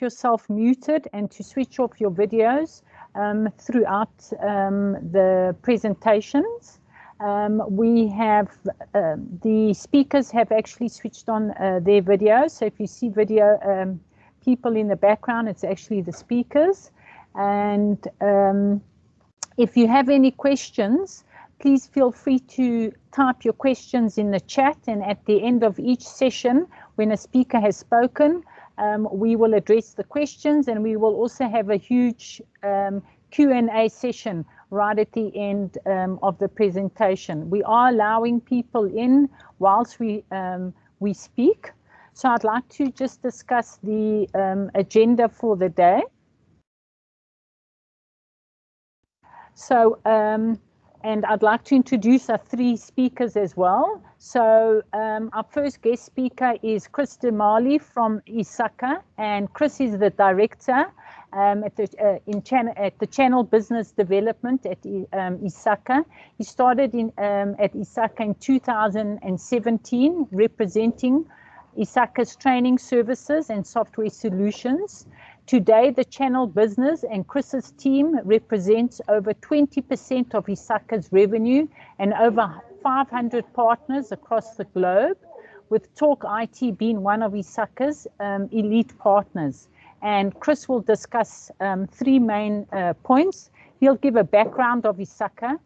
yourself muted and to switch off your videos throughout the presentations. We have the speakers have actually switched on their videos. So if you see video people in the background, it's actually the speakers. And if you have any questions, please feel free to type your questions in the chat, and at the end of each session, when a speaker has spoken, we will address the questions, and we will also have a huge Q&A session right at the end of the presentation. We are allowing people in whilst we speak. So I'd like to just discuss the agenda for the day. So, and I'd like to introduce our three speakers as well. So our first guest speaker is Christa Marley from Isaka, and Chris is the director at the channel business development at Isaka. He started at Isaka in 2017, representing Isaka's training services and software solutions. Today, the channel business and Chris's team represents over 20% of Isaka's revenue and over 500 partners across the globe, with Talk IT being one of Isaka's elite partners. And Chris will discuss three main points. He'll give a background of Isaka,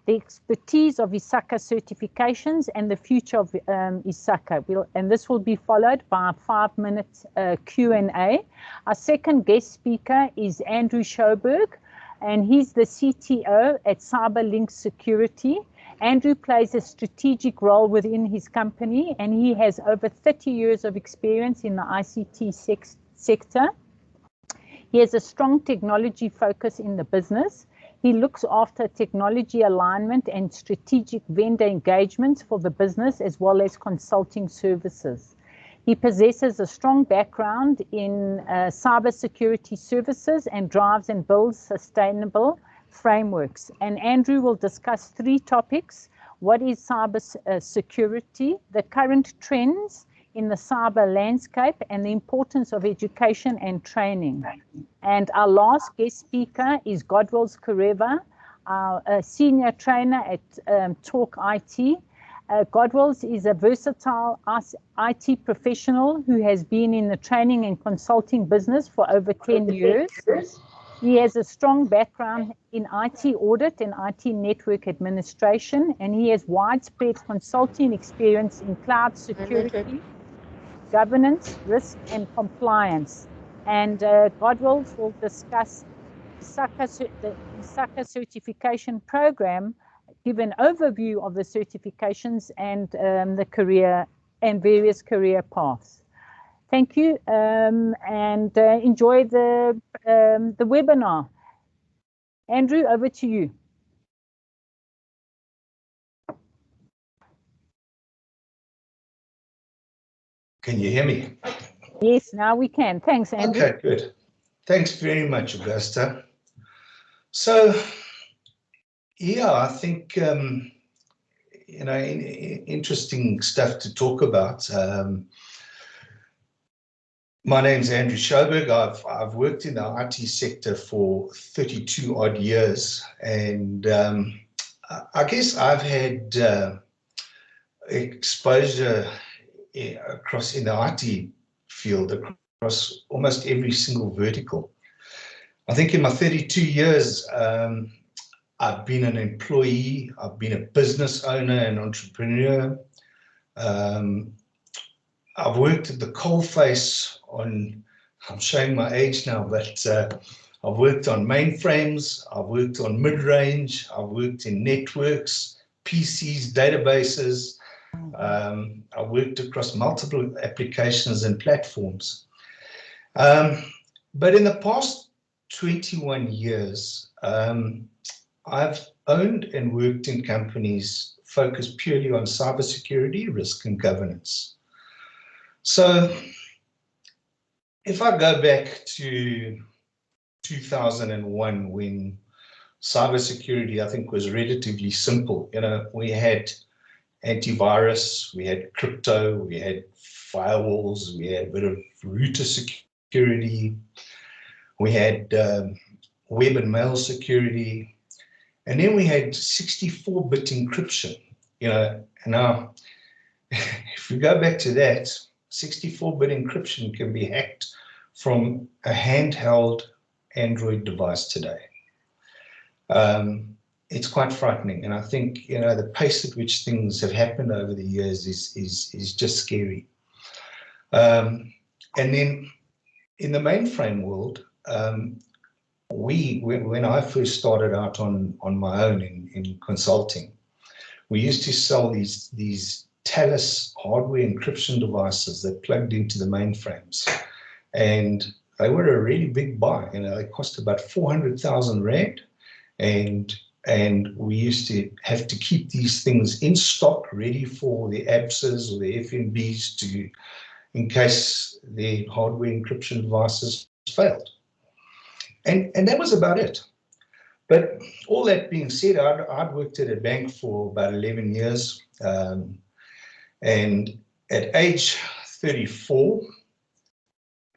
the expertise of Isaka certifications, and the future of Isaka. And this will be followed by a 5-minute Q&A. Our second guest speaker is Andrew Schoberg, and he's the CTO at Cyberlinx Security. Andrew plays a strategic role within his company, and he has over 30 years of experience in the ICT sector. He has a strong technology focus in the business. He looks after technology alignment and strategic vendor engagements for the business, as well as consulting services. He possesses a strong background in cybersecurity services and drives and builds sustainable frameworks. And Andrew will discuss three topics: what is cybersecurity, the current trends in the cyber landscape, and the importance of education and training. And our last guest speaker is Godwills Kareva, our senior trainer at Talk IT. Godwills is a versatile IT professional who has been in the training and consulting business for over 10 years. He has a strong background in IT audit and IT network administration, and he has widespread consulting experience in cloud security, governance, risk, and compliance. And Godwills will discuss the Isaka certification program, give an overview of the certifications and the career and various career paths. Thank you, and enjoy the webinar. Andrew, over to you. Can you hear me? Yes, now we can. Thanks, Andrew. Okay, good. Thanks very much, Augusta. So, yeah, I think, you know, interesting stuff to talk about. My name's Andrew Schoberg. I've worked in the IT sector for 32 odd years, and I guess I've had exposure across in the IT field, across almost every single vertical. I think in my 32 years, I've been an employee, I've been a business owner and entrepreneur. I've worked at the coalface on, I'm showing my age now, but I've worked on mainframes, I've worked on mid-range, I've worked in networks, PCs, databases. I worked across multiple applications and platforms. But in the past 21 years, I've owned and worked in companies focused purely on cybersecurity, risk, and governance. So if I go back to 2001, when cybersecurity, I think, was relatively simple. You know, we had antivirus, we had crypto, we had firewalls, we had a bit of router security. security, we had web and mail security, and then we had 64-bit encryption. You know, now if we go back to that, 64-bit encryption can be hacked from a handheld Android device today. It's quite frightening, and I think, you know, the pace at which things have happened over the years is just scary. And then in the mainframe world, when I first started out on my own in consulting, we used to sell these Talus hardware encryption devices that plugged into the mainframes, and they were a really big buy. You know, they cost about 400,000 Rand, and we used to have to keep these things in stock, ready for the ABSAs or the FNBs in case the hardware encryption devices failed. And that was about it. But all that being said, I'd worked at a bank for about 11 years. And at age 34,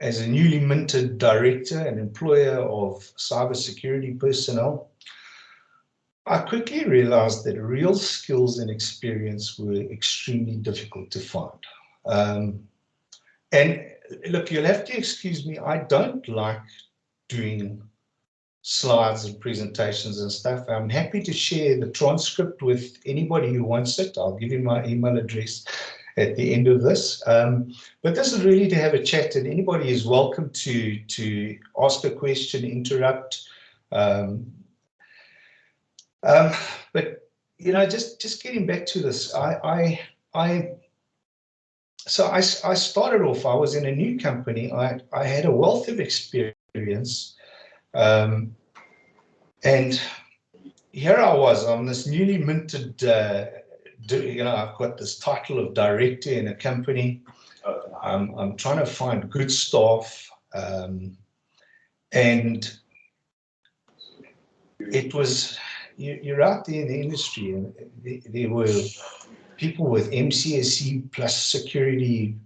as a newly minted director and employer of cybersecurity personnel, I quickly realized that real skills and experience were extremely difficult to find. And look, you'll have to excuse me, I don't like doing slides and presentations and stuff. I'm happy to share the transcript with anybody who wants it. I'll give you my email address at the end of this. But this is really to have a chat, and anybody is welcome to ask a question, interrupt. But you know, just getting back to this, I started off, I was in a new company. I had a wealth of experience. And here I was on this newly minted, you know, I've got this title of director in a company. I'm trying to find good staff. And it was, you're out there in the industry, and there were people with MCSE plus security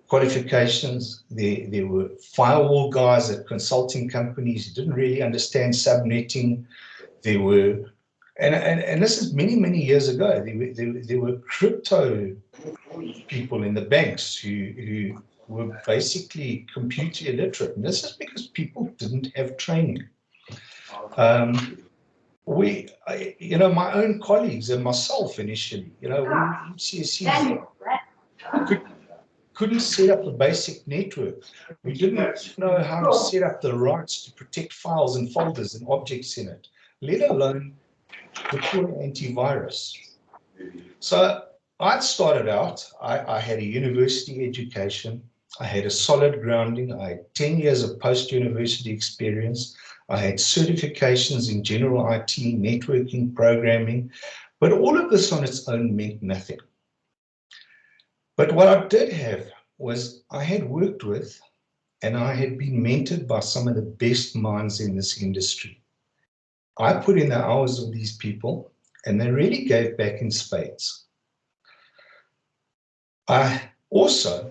qualifications. There were firewall guys at consulting companies who didn't really understand subnetting. There were, and this is many years ago. There were crypto people in the banks who were basically computer illiterate, and this is because people didn't have training. You know, my own colleagues and myself initially, you know, we MCSEs couldn't set up a basic network. We didn't know how to set up the rights to protect files and folders and objects in it, let alone deploy antivirus. So I'd started out, I had a university education, I had a solid grounding, I had 10 years of post-university experience, I had certifications in general IT, networking, programming, but all of this on its own meant nothing. But what I did have was I had worked with and I had been mentored by some of the best minds in this industry. I put in the hours of these people, and they really gave back in spades. I also,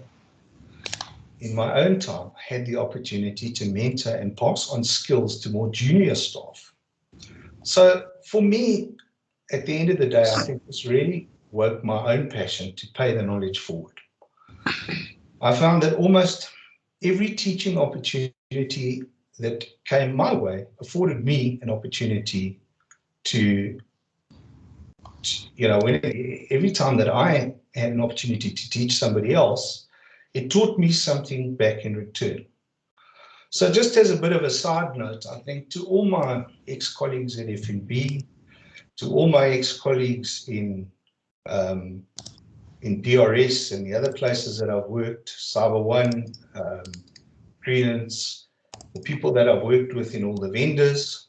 in my own time, had the opportunity to mentor and pass on skills to more junior staff. So for me, at the end of the day, I think this really woke my own passion to pay the knowledge forward. I found that almost every teaching opportunity that came my way afforded me an opportunity to you know, every time that I had an opportunity to teach somebody else, it taught me something back in return. So just as a bit of a side note, I think to all my ex-colleagues at FNB, to all my ex-colleagues in DRS and the other places that I've worked, Cyber1, Credence, the people that I've worked with in all the vendors,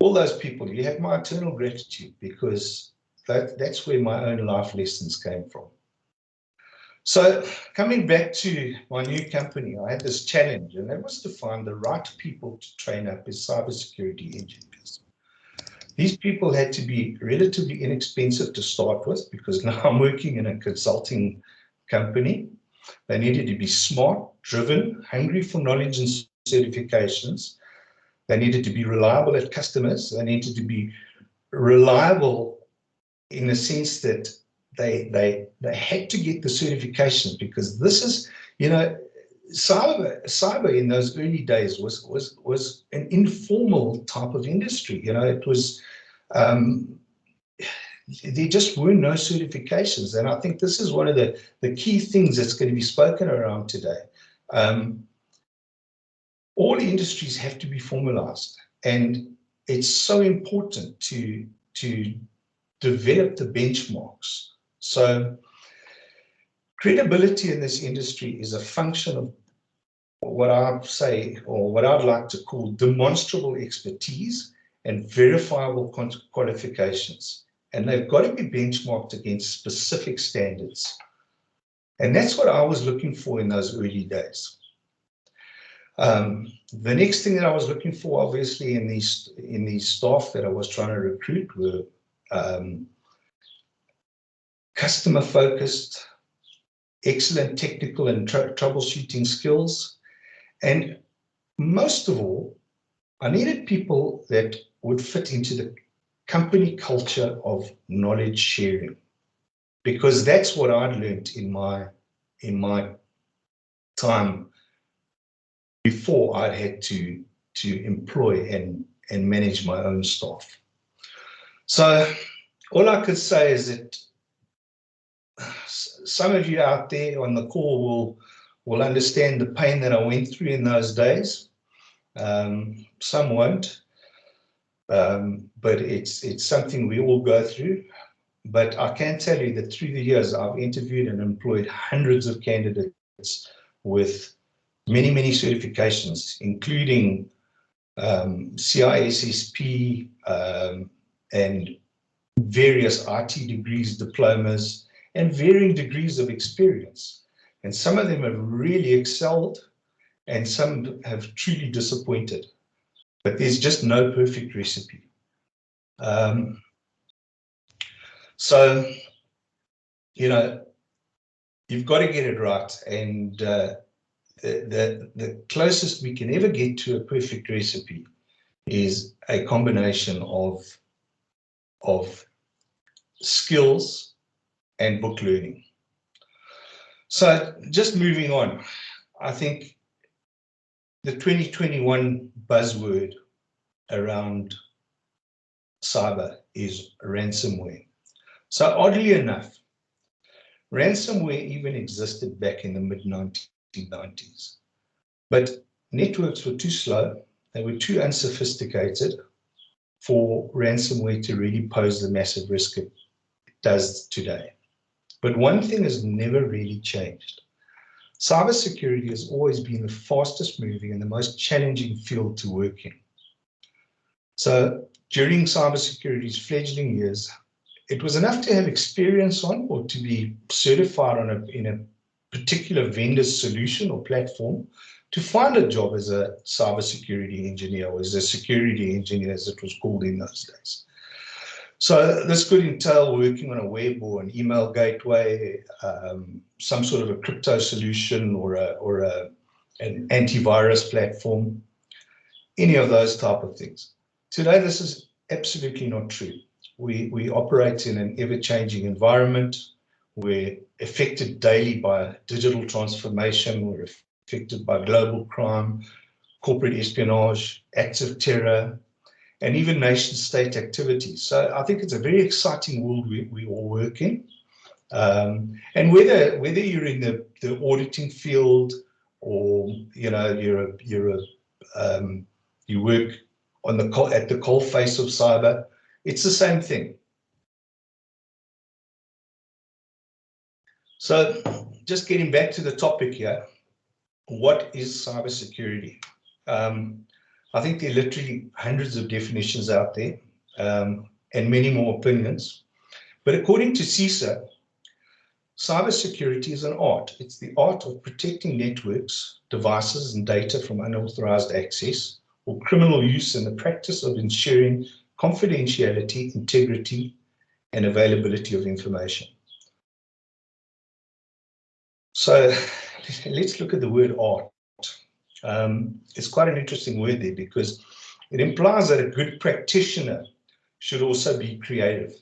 all those people, you have my eternal gratitude, because that's where my own life lessons came from. So coming back to my new company, I had this challenge, and that was to find the right people to train up as cybersecurity engineers. These people had to be relatively inexpensive to start with, because now I'm working in a consulting company. They needed to be smart, driven, hungry for knowledge and certifications. They needed to be reliable at customers. They needed to be reliable in the sense that they had to get the certifications, because this is, you know, cyber in those early days was an informal type of industry. You know, it was there just were no certifications, and I think this is one of the key things that's going to be spoken around today. All industries have to be formalized, and it's so important to develop the benchmarks. So credibility in this industry is a function of what I say, or what I'd like to call, demonstrable expertise and verifiable qualifications. And they've got to be benchmarked against specific standards. And that's what I was looking for in those early days. The next thing that I was looking for, obviously, in these staff that I was trying to recruit were customer focused, excellent technical and troubleshooting skills. And most of all, I needed people that would fit into the company culture of knowledge sharing, because that's what I'd learned in my time before I'd had to employ and manage my own staff. So all I could say is that some of you out there on the call will understand the pain that I went through in those days. Some won't, but it's something we all go through. But I can tell you that through the years, I've interviewed and employed hundreds of candidates with many, many certifications, including CISSP and various IT degrees, diplomas, and varying degrees of experience. And some of them have really excelled, and some have truly disappointed. But there's just no perfect recipe. So, you know, you've got to get it right. And the closest we can ever get to a perfect recipe is a combination of skills and book learning. So just moving on, I think the 2021 buzzword around cyber is ransomware. So oddly enough, ransomware even existed back in the mid-1990s, but networks were too slow, they were too unsophisticated for ransomware to really pose the massive risk it does today. But one thing has never really changed. Cybersecurity has always been the fastest moving and the most challenging field to work in. So during cybersecurity's fledgling years, it was enough to have experience on, or to be certified on in a particular vendor's solution or platform, to find a job as a cybersecurity engineer, or as a security engineer, as it was called in those days. So this could entail working on a web or an email gateway, some sort of a crypto solution, or an antivirus platform, any of those type of things. Today, this is absolutely not true. We operate in an ever-changing environment. We're affected daily by digital transformation. We're affected by global crime, corporate espionage, acts of terror, and even nation-state activities. So I think it's a very exciting world we all work in. And whether you're in the auditing field, or you know you work on at the coal face of cyber, it's the same thing. So just getting back to the topic here, what is cybersecurity? I think there are literally hundreds of definitions out there, and many more opinions. But according to CISA, cybersecurity is an art. It's the art of protecting networks, devices, and data from unauthorized access or criminal use, and the practice of ensuring confidentiality, integrity, and availability of information. So let's look at the word art. It's quite an interesting word there because it implies that a good practitioner should also be creative.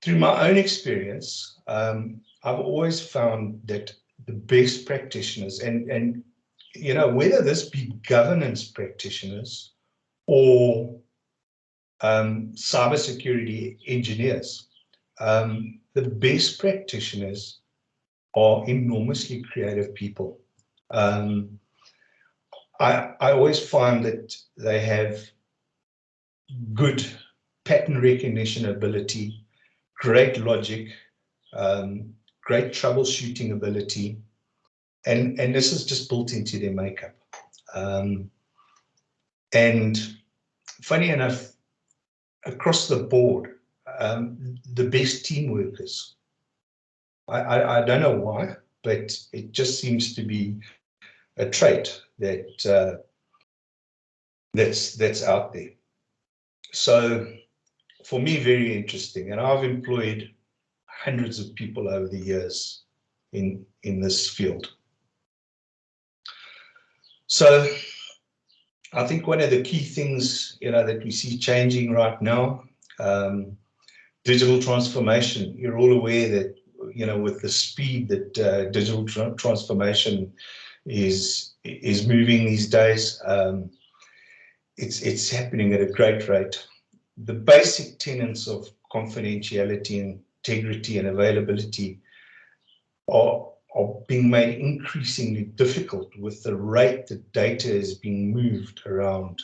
Through my own experience, I've always found that the best practitioners, and you know, whether this be governance practitioners or cybersecurity engineers, the best practitioners are enormously creative people. I always find that they have good pattern recognition ability, great logic, great troubleshooting ability, and this is just built into their makeup. And funny enough, across the board, the best team workers. I don't know why, but it just seems to be a trait that that's out there. So for me, very interesting, and I've employed hundreds of people over the years in this field. So I think one of the key things, you know, that we see changing right now, digital transformation. You're all aware that, you know, with the speed that digital transformation is moving these days, it's happening at a great rate. The basic tenets of confidentiality, integrity, and availability are being made increasingly difficult with the rate that data is being moved around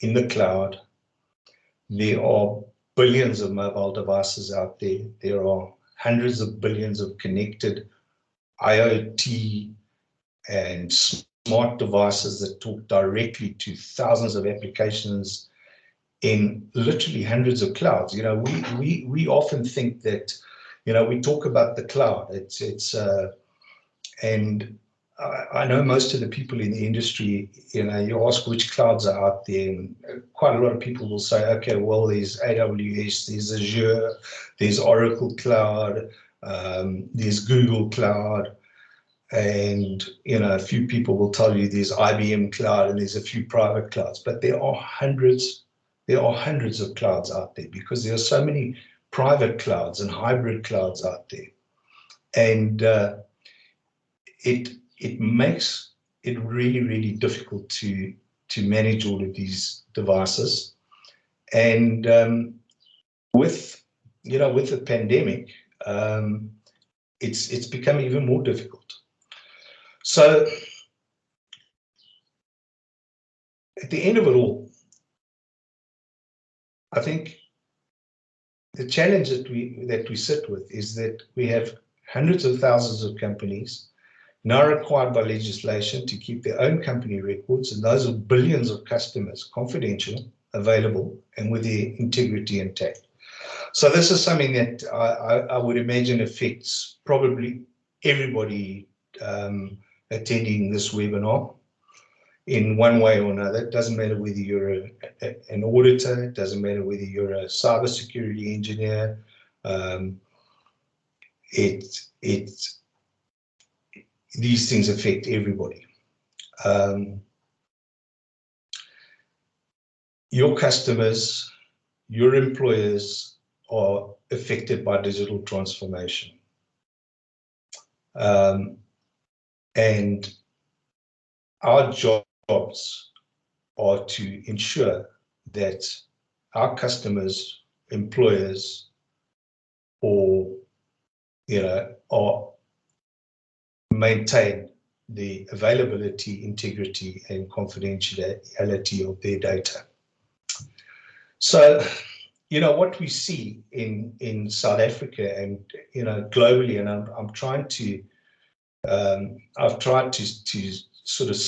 in the cloud. There are billions of mobile devices out there. There are hundreds of billions of connected IoT and smart devices that talk directly to thousands of applications in literally hundreds of clouds. You know, we often think that, you know, we talk about the cloud. And I know most of the people in the industry, you know, you ask which clouds are out there, and quite a lot of people will say, okay, well, there's AWS, there's Azure, there's Oracle Cloud, there's Google Cloud, and, you know, a few people will tell you there's IBM Cloud and there's a few private clouds, but there are hundreds of clouds out there because there are so many private clouds and hybrid clouds out there. And it makes it really, really difficult to manage all of these devices. And with the pandemic, it's become even more difficult. So at the end of it all, I think the challenge that we sit with is that we have hundreds of thousands of companies now required by legislation to keep their own company records, and those of billions of customers confidential, available, and with their integrity intact. So this is something that I would imagine affects probably everybody attending this webinar in one way or another. It doesn't matter whether you're an auditor, it doesn't matter whether you're a cybersecurity engineer. These things affect everybody. Your customers, your employers are affected by digital transformation. And our jobs are to ensure that our customers, employers, or, you know, are maintain the availability, integrity, and confidentiality of their data. So, you know, what we see in South Africa and, you know, globally, and I'm trying to, I've tried to sort of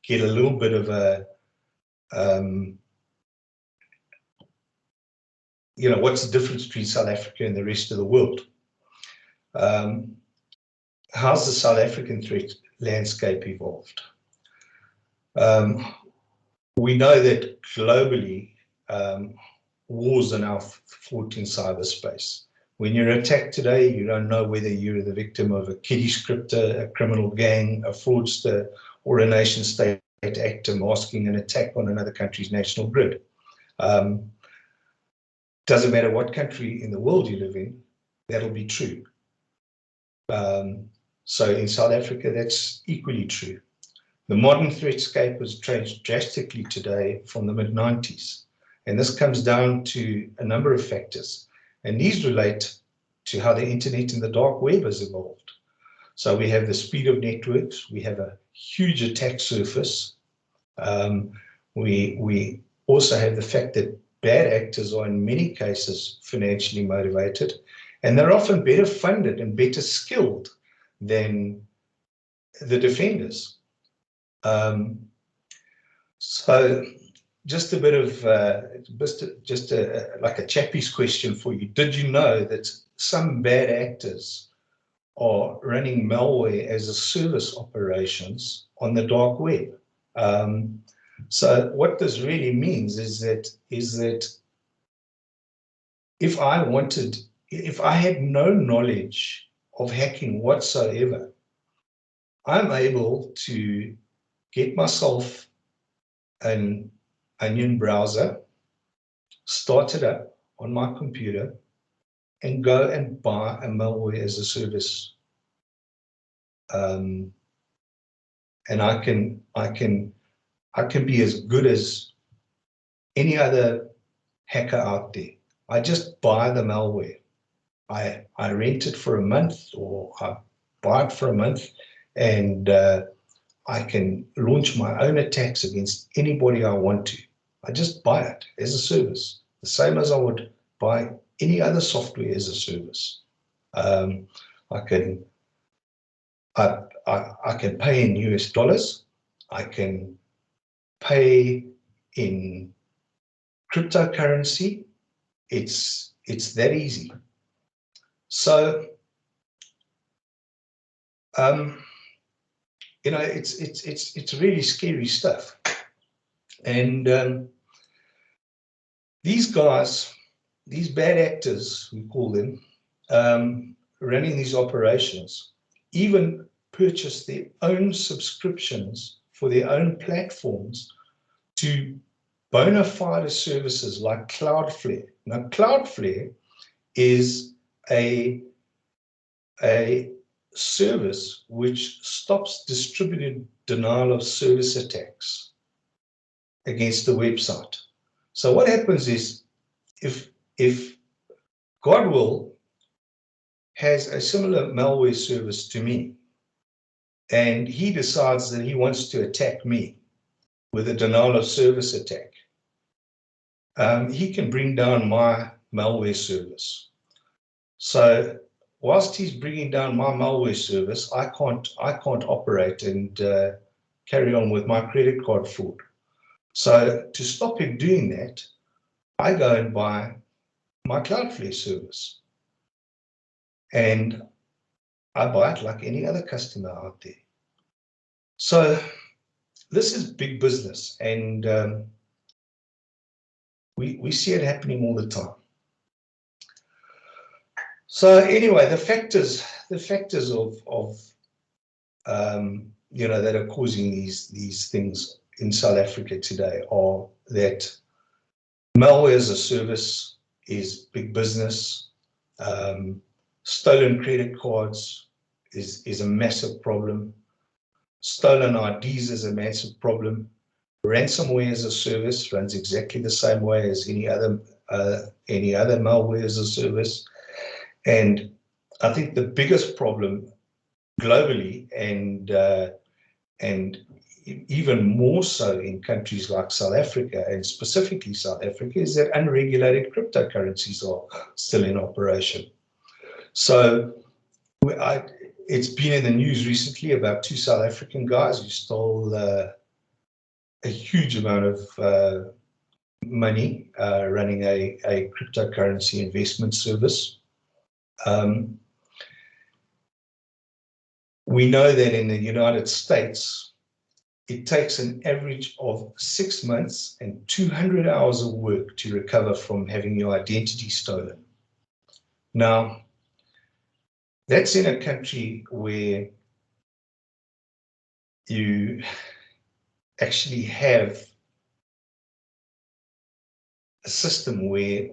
get a little bit of a, you know, what's the difference between South Africa and the rest of the world? How's the South African threat landscape evolved? We know that globally, wars are now fought in cyberspace. When you're attacked today, you don't know whether you're the victim of a kiddie scripter, a criminal gang, a fraudster, or a nation-state actor masking an attack on another country's national grid. Doesn't matter what country in the world you live in, that'll be true. So in South Africa, that's equally true. The modern threatscape has changed drastically today from the mid-90s. And this comes down to a number of factors. And these relate to how the internet and the dark web has evolved. So we have the speed of networks. We have a huge attack surface. We also have the fact that bad actors are in many cases financially motivated, and they're often better funded and better skilled than the defenders. So just a bit of like a chappie's question for you. Did you know that some bad actors are running malware as a service operations on the dark web? So what this really means is that if I had no knowledge of hacking whatsoever, I'm able to get myself an Onion browser, start it up on my computer, and go and buy a malware as a service. And I can be as good as any other hacker out there. I just buy the malware. I rent it for a month, or I buy it for a month, and I can launch my own attacks against anybody I want to. I just buy it as a service, the same as I would buy any other software as a service. I can pay in US dollars. I can pay in cryptocurrency. It's that easy. So, you know, it's really scary stuff. And these guys, these bad actors, we call them, running these operations, even purchase their own subscriptions for their own platforms to bona fide services like Cloudflare. Now, Cloudflare is a service which stops distributed denial of service attacks against the website. So what happens is, if Godwill has a similar malware service to me, and he decides that he wants to attack me with a denial of service attack, he can bring down my malware service. So whilst he's bringing down my malware service, I can't operate and carry on with my credit card fraud. So to stop him doing that, I go and buy my Cloudflare service, and I buy it like any other customer out there. So this is big business, and we see it happening all the time. So anyway, the factors of you know, that are causing these things in South Africa today are that malware as a service is big business. Stolen credit cards is a massive problem. Stolen IDs is a massive problem. Ransomware as a service runs exactly the same way as any other malware as a service. And I think the biggest problem globally, and even more so in countries like South Africa, and specifically South Africa, is that unregulated cryptocurrencies are still in operation. So it's been in the news recently about 2 South African guys who stole a huge amount of money running a cryptocurrency investment service. We know that in the United States, it takes an average of 6 months and 200 hours of work to recover from having your identity stolen. Now, that's in a country where you actually have a system where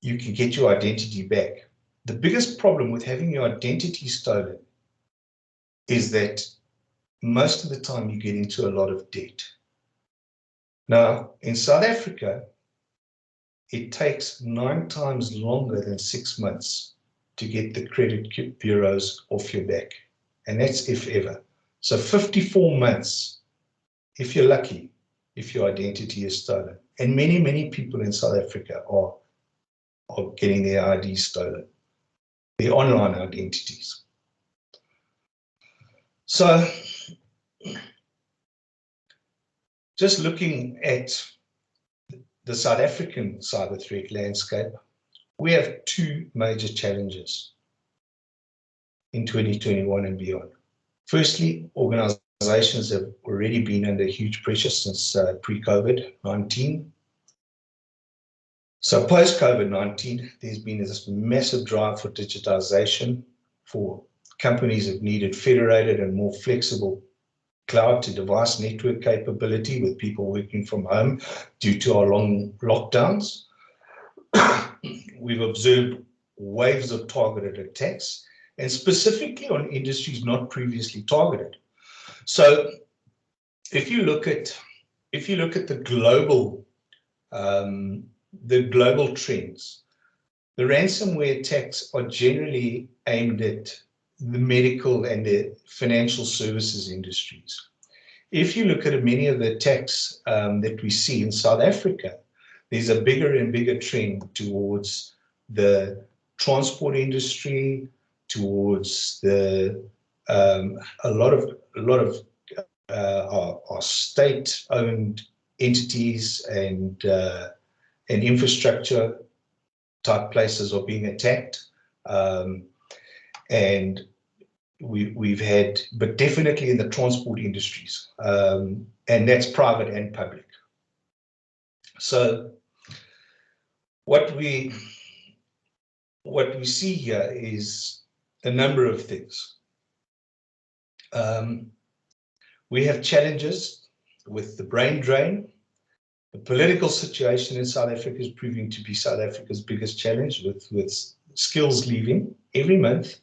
you can get your identity back. The biggest problem with having your identity stolen is that most of the time you get into a lot of debt. Now, in South Africa, it takes 9 times longer than 6 months to get the credit bureaus off your back. And that's if ever. So 54 months, if you're lucky, if your identity is stolen. And many, many people in South Africa are getting their IDs stolen, their online identities. So just looking at the South African cyber threat landscape, we have 2 major challenges in 2021 and beyond. Firstly, organizations have already been under huge pressure since pre-COVID-19. So post-COVID-19, there's been this massive drive for digitization, for companies have needed federated and more flexible cloud-to-device network capability with people working from home due to our long lockdowns. We've observed waves of targeted attacks, and specifically on industries not previously targeted. So if you look at the global trends, the ransomware attacks are generally aimed at the medical and the financial services industries. If you look at many of the attacks that we see in South Africa, there's a bigger and bigger trend towards the transport industry, towards the a lot of our state-owned entities and infrastructure type places are being attacked, and we've had, but definitely in the transport industries, and that's private and public. So what we see here is a number of things. We have challenges with the brain drain. The political situation in South Africa is proving to be South Africa's biggest challenge, with skills leaving every month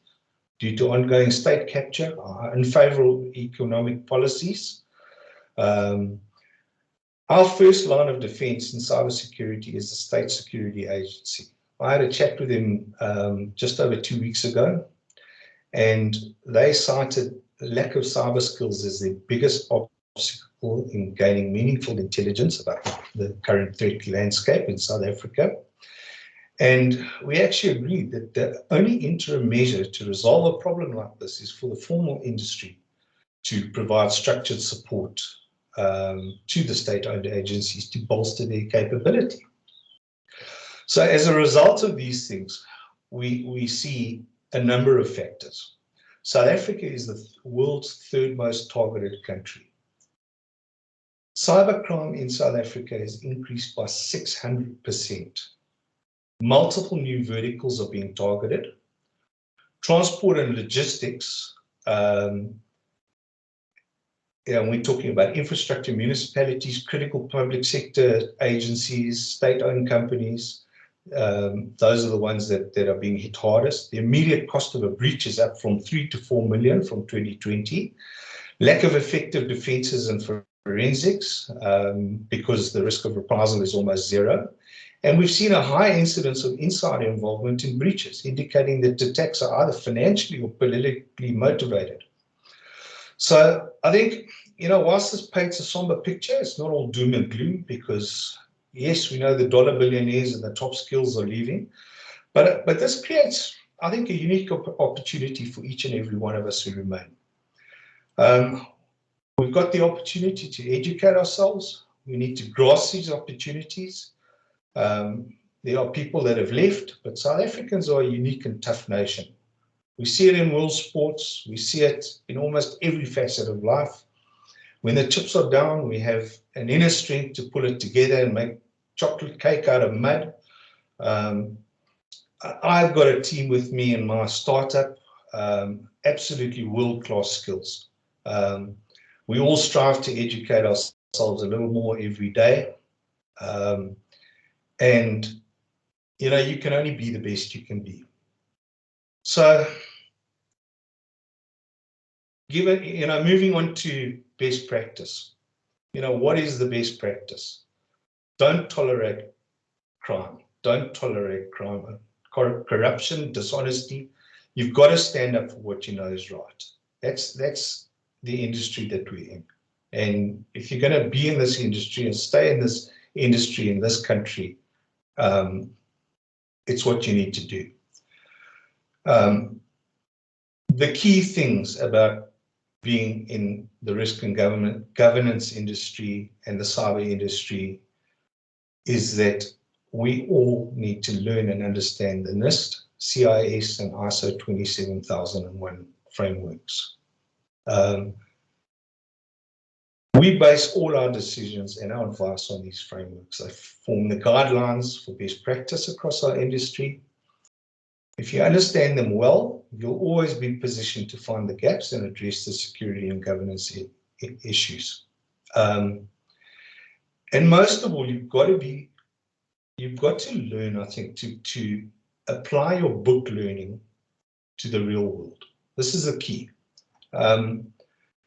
due to ongoing state capture, unfavorable economic policies. Our first line of defense in cybersecurity is the State Security Agency. I had a chat with them just over 2 weeks ago, and they cited lack of cyber skills as their biggest obstacle in gaining meaningful intelligence about the current threat landscape in South Africa. And we actually agreed that the only interim measure to resolve a problem like this is for the formal industry to provide structured support to the state-owned agencies to bolster their capability. So as a result of these things, we see a number of factors. South Africa is the world's 3rd most targeted country. Cybercrime in South Africa has increased by 600%. Multiple new verticals are being targeted. Transport and logistics, we're talking about infrastructure, municipalities, critical public sector agencies, state-owned companies. Those are the ones that are being hit hardest. The immediate cost of a breach is up from 3 to 4 million from 2020. Lack of effective defenses and forensics, because the risk of reprisal is almost zero. And we've seen a high incidence of insider involvement in breaches, indicating that attacks are either financially or politically motivated. So I think, whilst this paints a somber picture, it's not all doom and gloom, because yes, we know the dollar billionaires and the top skills are leaving, but this creates, I think, a unique opportunity for each and every one of us who remain. We've got the opportunity to educate ourselves. We need to grasp these opportunities. There are people that have left, but South Africans are a unique and tough nation. We see it in world sports. We see it in almost every facet of life. When the chips are down, we have an inner strength to pull it together and make chocolate cake out of mud. I've got a team with me in my startup, absolutely world-class skills. We all strive to educate ourselves a little more every day. And, you know, you can only be the best you can be. So, given, you know, moving on to best practice, you know, what is the best practice? Don't tolerate crime. Don't tolerate crime, corruption, dishonesty. You've got to stand up for what you know is right. That's the industry that we're in. And if you're going to be in this industry and stay in this industry in this country, it's what you need to do. The key things about being in the risk and governance industry and the cyber industry is that we all need to learn and understand the NIST, CIS, and ISO 27001 frameworks. We base all our decisions and our advice on these frameworks. They form the guidelines for best practice across our industry. If you understand them well, you'll always be positioned to find the gaps and address the security and governance issues. And most of all, you've got to learn, I think, to apply your book learning to the real world. This is the key.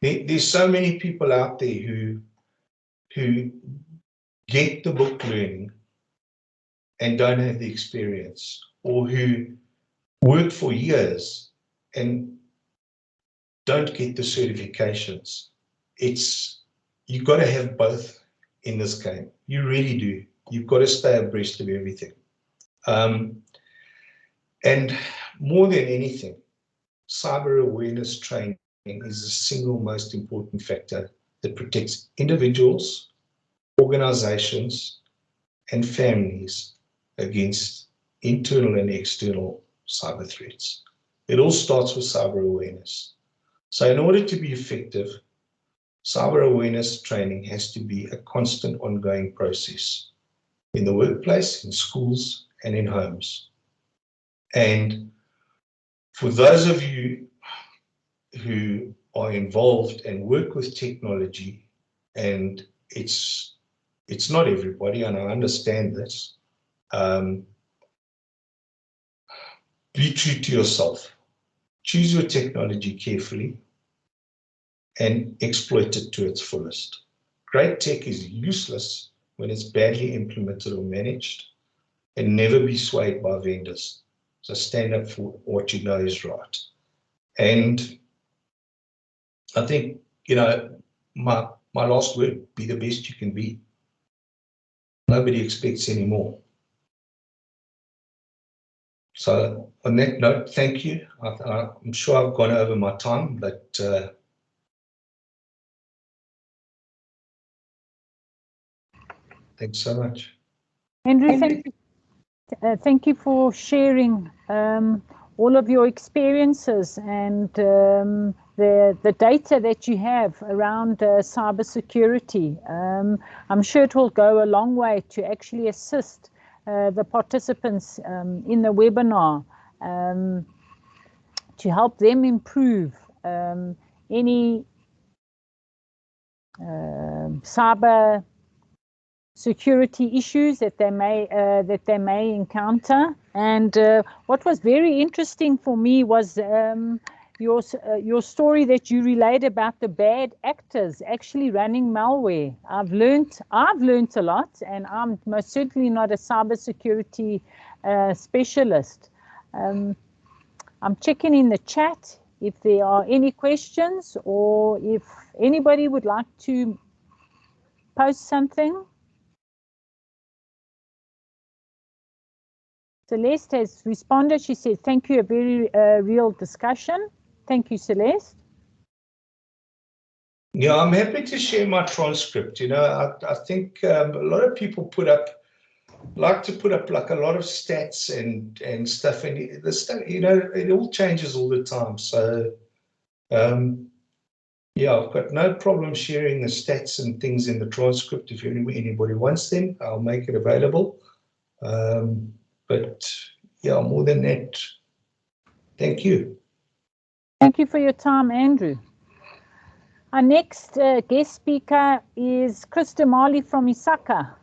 There's so many people out there who get the book learning and don't have the experience, or who work for years and don't get the certifications. You've got to have both in this game. You really do. You've got to stay abreast of everything. And more than anything, cyber awareness training is the single most important factor that protects individuals, organizations, and families against internal and external cyber threats. It all starts with cyber awareness. So in order to be effective, cyber awareness training has to be a constant ongoing process in the workplace, in schools, and in homes. And for those of you who are involved and work with technology, and it's not everybody, and I understand this, be true to yourself. Choose your technology carefully and exploit it to its fullest. Great tech is useless when it's badly implemented or managed, and never be swayed by vendors. So stand up for what you know is right. And I think, you know, my last word, be the best you can be. Nobody expects any more. So on that note, thank you. I'm sure I've gone over my time, but thanks so much. Andrew, thank you for sharing all of your experiences and the data that you have around cybersecurity. I'm sure it will go a long way to actually assist the participants in the webinar to help them improve any cyber security issues that they may encounter. And what was very interesting for me was your story that you relayed about the bad actors actually running malware. I've learned a lot, and I'm most certainly not a cybersecurity specialist. I'm checking in the chat if there are any questions, or if anybody would like to post something. Celeste has responded. She said, thank you, a very real discussion. Thank you, Celeste. Yeah, I'm happy to share my transcript. You know, I think a lot of people like to put up like a lot of stats and stuff, and the stuff, you know, it all changes all the time. So, yeah, I've got no problem sharing the stats and things in the transcript. If anybody wants them, I'll make it available. But Yeah, more than that. Thank you. Thank you for your time, Andrew. Our next guest speaker is Christa Marley from Isaka.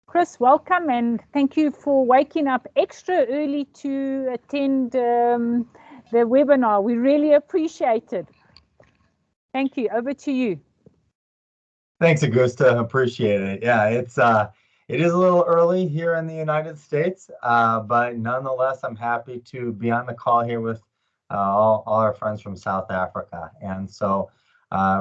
Chris, welcome, and thank you for waking up extra early to attend the webinar. We really appreciate it. Thank you. Over to you. Thanks, Augusta. Appreciate it. Yeah, it is a little early here in the United States, but nonetheless, I'm happy to be on the call here with all our friends from South Africa. And so,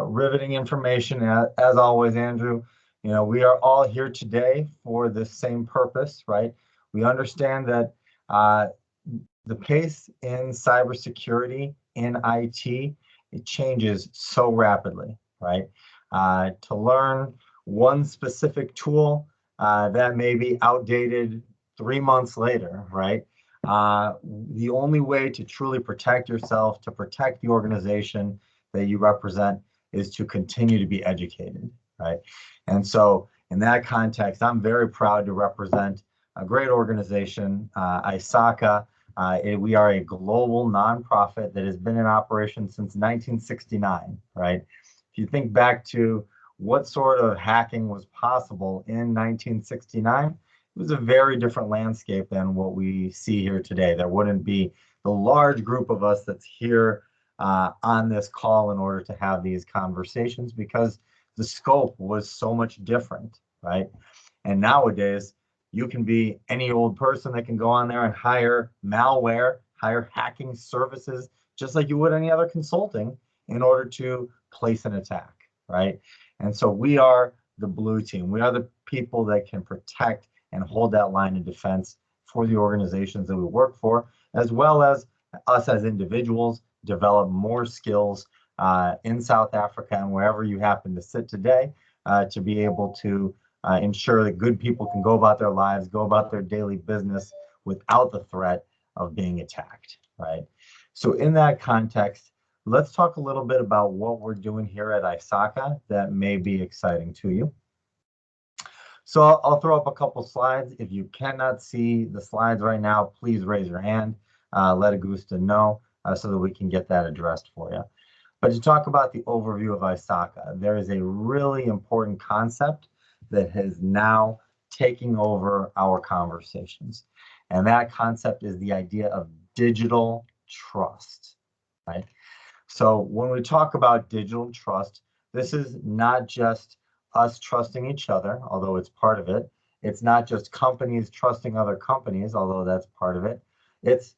riveting information as always, Andrew. You know, we are all here today for the same purpose, right? We understand that the pace in cybersecurity, in IT, it changes so rapidly, right? To learn one specific tool that may be outdated 3 months later, right? The only way to truly protect yourself, to protect the organization that you represent, is to continue to be educated, right? And so in that context, I'm very proud to represent a great organization, Isaka. We are a global nonprofit that has been in operation since 1969, right? If you think back to what sort of hacking was possible in 1969, it was a very different landscape than what we see here today. There wouldn't be the large group of us that's here on this call in order to have these conversations, because the scope was so much different, right? And nowadays, you can be any old person that can go on there and hire malware, hire hacking services, just like you would any other consulting, in order to place an attack, right? And so we are the blue team. We are the people that can protect and hold that line of defense for the organizations that we work for, as well as us as individuals develop more skills in South Africa and wherever you happen to sit today, to be able to ensure that good people can go about their lives, go about their daily business without the threat of being attacked, right? So in that context, let's talk a little bit about what we're doing here at Isaka that may be exciting to you. So I'll throw up a couple slides. If you cannot see the slides right now, please raise your hand. Let Augusta know so that we can get that addressed for you. But to talk about the overview of Isaka, there is a really important concept that has now taken over our conversations. And that concept is the idea of digital trust, right? So when we talk about digital trust, this is not just us trusting each other, although it's part of it. It's not just companies trusting other companies, although that's part of it. It's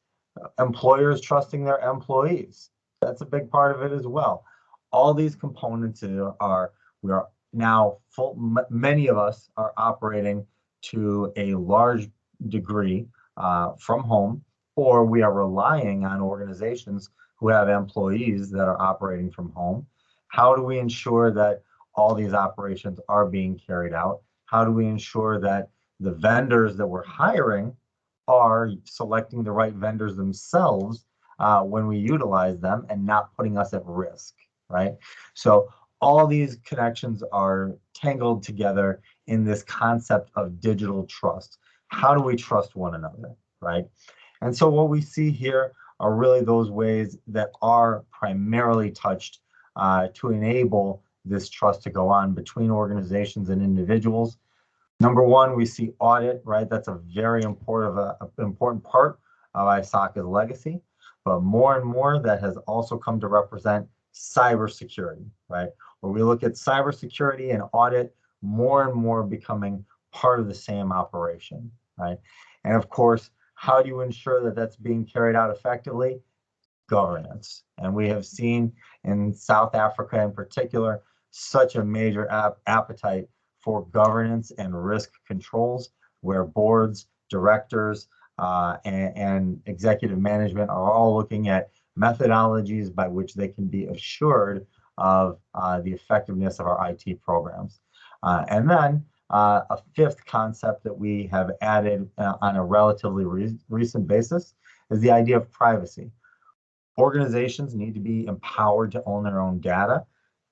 employers trusting their employees. That's a big part of it as well. All these components we are now many of us are operating to a large degree from home, or we are relying on organizations who have employees that are operating from home. How do we ensure that all these operations are being carried out? How do we ensure that the vendors that we're hiring are selecting the right vendors themselves when we utilize them and not putting us at risk, right? So all these connections are tangled together in this concept of digital trust. How do we trust one another, right? And so what we see here are really those ways that are primarily touched to enable this trust to go on between organizations and individuals. Number one, we see audit, right? That's a very important part of ISACA's legacy, but more and more that has also come to represent cybersecurity, right? Where we look at cybersecurity and audit more and more becoming part of the same operation, right? And of course, how do you ensure that that's being carried out effectively? Governance. And we have seen in South Africa in particular, such a major appetite for governance and risk controls, where boards, directors, and executive management are all looking at methodologies by which they can be assured of the effectiveness of our IT programs. And then a fifth concept that we have added on a relatively recent basis is the idea of privacy. Organizations need to be empowered to own their own data.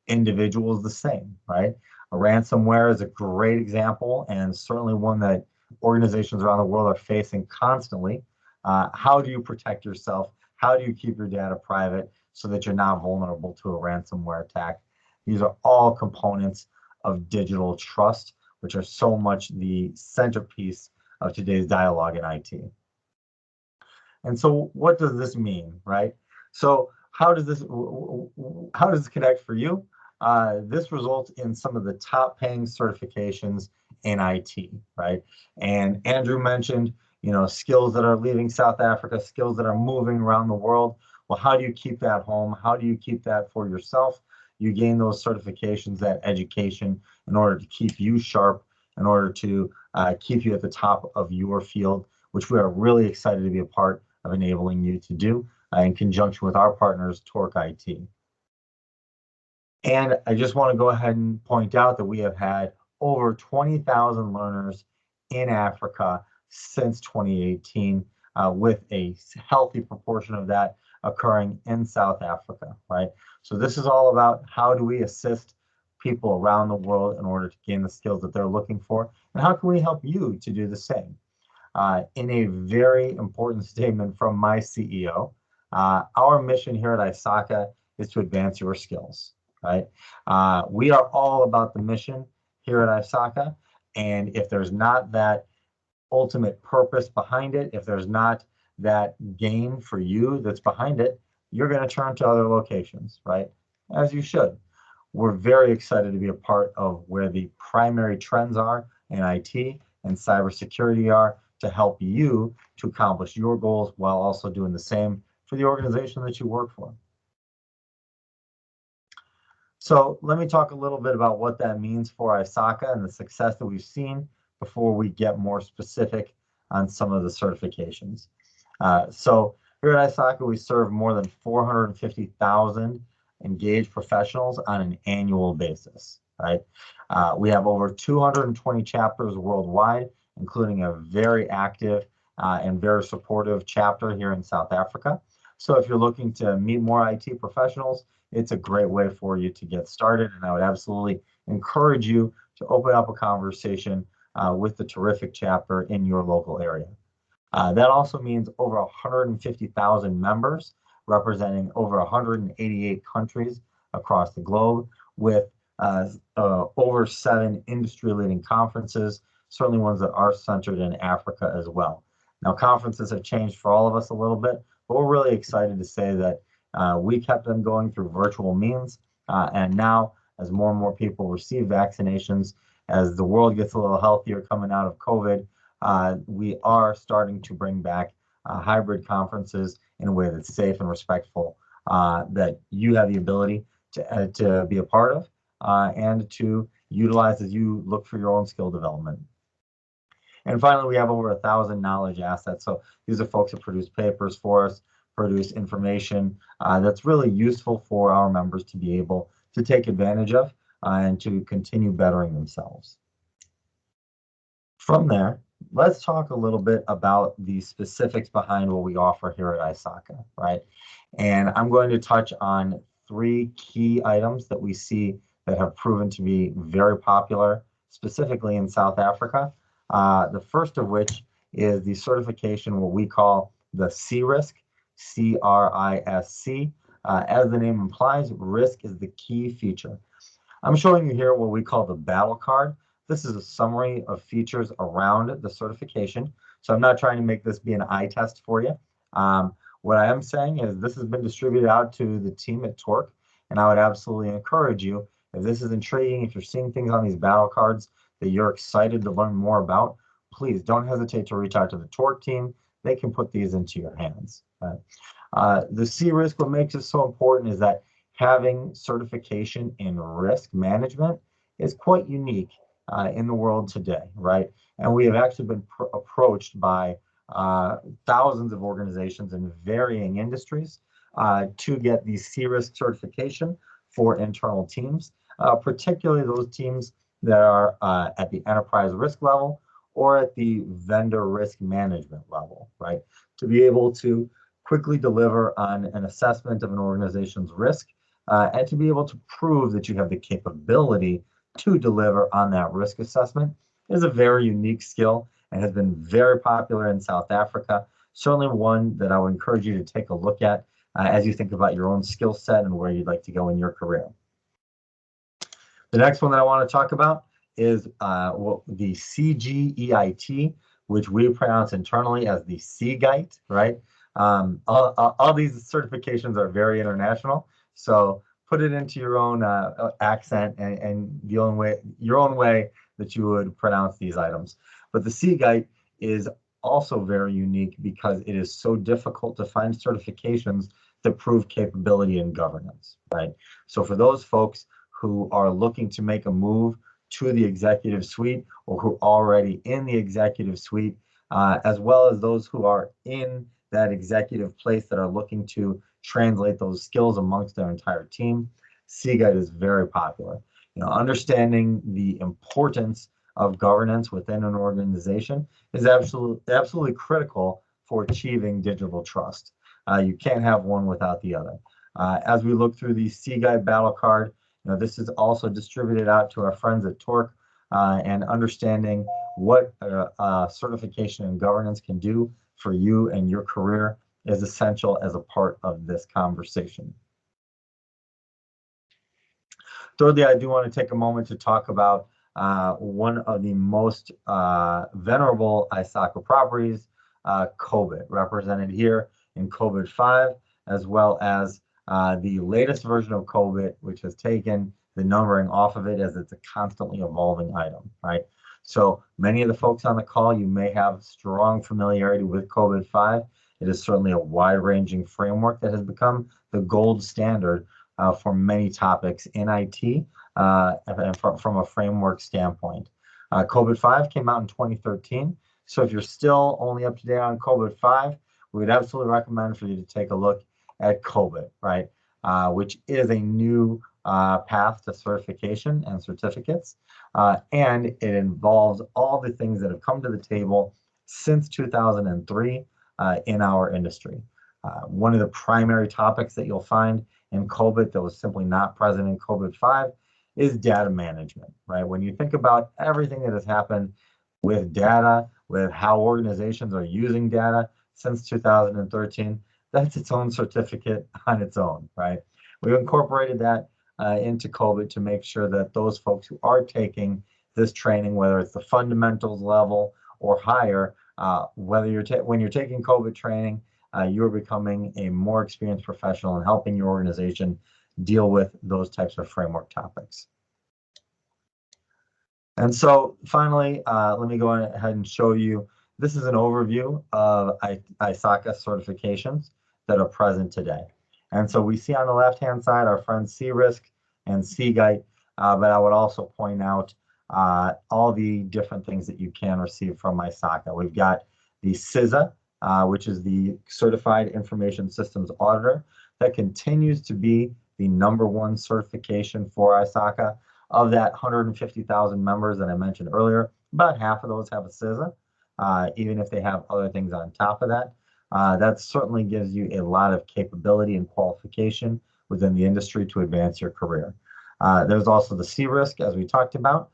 Individuals the same, right? A ransomware is a great example, and certainly one that organizations around the world are facing constantly. How do you protect yourself? How do you keep your data private so that you're not vulnerable to a ransomware attack? These are all components of digital trust, which are so much the centerpiece of today's dialogue in IT. And so what does this mean, right? So how does this connect for you? This results in some of the top paying certifications in IT, right? And Andrew mentioned, skills that are leaving South Africa, skills that are moving around the world. Well, how do you keep that home? How do you keep that for yourself? You gain those certifications, that education, in order to keep you sharp, in order to keep you at the top of your field, which we are really excited to be a part of enabling you to do in conjunction with our partners, Torque IT. And I just want to go ahead and point out that we have had over 20,000 learners in Africa since 2018, with a healthy proportion of that occurring in South Africa, right? So this is all about how do we assist people around the world in order to gain the skills that they're looking for, and how can we help you to do the same? In a very important statement from my CEO, our mission here at Isaka is to advance your skills, right? We are all about the mission here at Isaka, and if there's not that ultimate purpose behind it, if there's not that gain for you that's behind it, you're going to turn to other locations, right? As you should. We're very excited to be a part of where the primary trends are in IT and cybersecurity are, to help you to accomplish your goals while also doing the same for the organization that you work for. So let me talk a little bit about what that means for Isaka and the success that we've seen before we get more specific on some of the certifications. So here at Isaka, we serve more than 450,000 engaged professionals on an annual basis, right? We have over 220 chapters worldwide, including a very active and very supportive chapter here in South Africa. So if you're looking to meet more IT professionals, it's a great way for you to get started. And I would absolutely encourage you to open up a conversation with the terrific chapter in your local area. That also means over 150,000 members representing over 188 countries across the globe, with over 7 industry-leading conferences, certainly ones that are centered in Africa as well. Now, conferences have changed for all of us a little bit, but we're really excited to say that we kept them going through virtual means, and now as more and more people receive vaccinations, as the world gets a little healthier coming out of COVID, we are starting to bring back hybrid conferences in a way that's safe and respectful, that you have the ability to be a part of and to utilize as you look for your own skill development. And finally, we have over 1,000 knowledge assets. So these are folks that produce papers for us, produce information that's really useful for our members to be able to take advantage of and to continue bettering themselves. From there, let's talk a little bit about the specifics behind what we offer here at Isaka, right? And I'm going to touch on 3 key items that we see that have proven to be very popular, specifically in South Africa. The first of which is the certification, what we call the C-RISC, C-R-I-S-C. As the name implies, risk is the key feature. I'm showing you here what we call the battle card. This is a summary of features around the certification. So I'm not trying to make this be an eye test for you. What I am saying is this has been distributed out to the team at Torque, and I would absolutely encourage you, if this is intriguing, if you're seeing things on these battle cards that you're excited to learn more about, please don't hesitate to reach out to the Torque team. They can put these into your hands. The C-RISC, what makes it so important is that having certification in risk management is quite unique in the world today, right? And we have actually been approached by thousands of organizations in varying industries to get the C-RISC certification for internal teams, particularly those teams that are at the enterprise risk level or at the vendor risk management level, right? To be able to quickly deliver on an assessment of an organization's risk and to be able to prove that you have the capability to deliver on that risk assessment is a very unique skill and has been very popular in South Africa. certainly one that I would encourage you to take a look at as you think about your own skill set and where you'd like to go in your career. The next one that I want to talk about is the CGEIT, which we pronounce internally as the CGEIT, right? All these certifications are very international, so put it into your own accent and your own way that you would pronounce these items. But the CGEIT is also very unique because it is so difficult to find certifications that prove capability and governance, right? So for those folks who are looking to make a move to the executive suite or who are already in the executive suite, as well as those who are in that executive place that are looking to translate those skills amongst their entire team, CGEIT is very popular. You know, understanding the importance of governance within an organization is absolutely critical for achieving digital trust. You can't have one without the other. As we look through the CGEIT battle card, you know, this is also distributed out to our friends at Torque, and understanding what certification and governance can do for you and your career is essential as a part of this conversation. Thirdly, I do want to take a moment to talk about one of the most venerable Isaka properties, Cobit, represented here in Cobit 5, as well as the latest version of Cobit, which has taken the numbering off of it as it's a constantly evolving item, right? So many of the folks on the call, you may have strong familiarity with Cobit 5. It is certainly a wide-ranging framework that has become the gold standard for many topics in IT and from a framework standpoint. Cobit 5 came out in 2013. So if you're still only up to date on Cobit 5, we would absolutely recommend for you to take a look at Cobit, right? Which is a new path to certification and certificates. And it involves all the things that have come to the table since 2003 in our industry. One of the primary topics that you'll find in Cobit that was simply not present in Cobit 5 is data management, right? When you think about everything that has happened with data, with how organizations are using data since 2013, that's its own certificate on its own, right? We've incorporated that into Cobit to make sure that those folks who are taking this training, whether it's the fundamentals level or higher, when you're taking Cobit training, you're becoming a more experienced professional in helping your organization deal with those types of framework topics. And so finally, let me go ahead and show you, this is an overview of ISACA certifications that are present today. And so we see on the left-hand side our friends CRISC and CGEIT, but I would also point out all the different things that you can receive from ISACA. We've got the CISA, which is the Certified Information Systems Auditor. That continues to be the #1 certification for ISACA. Of that 150,000 members that I mentioned earlier, about half of those have a CISA, even if they have other things on top of that. That certainly gives you a lot of capability and qualification within the industry to advance your career. There's also the CRISC, as we talked about,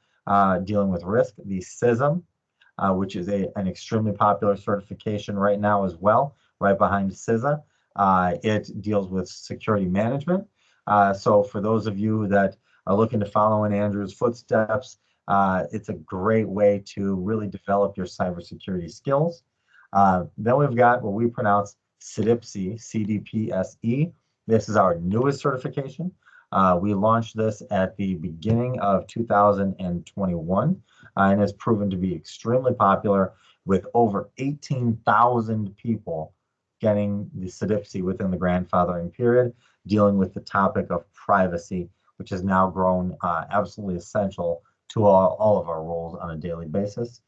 dealing with risk, the CISM, which is an extremely popular certification right now as well, right behind CISA. It deals with security management. So for those of you that are looking to follow in Andrew's footsteps, it's a great way to really develop your cybersecurity skills. Then we've got what we pronounce CDPSE, CDPSE. This is our newest certification. We launched this at the beginning of 2021, and has proven to be extremely popular with over 18,000 people getting the CDPSE within the grandfathering period, dealing with the topic of privacy, which has now grown absolutely essential to all of our roles on a daily basis.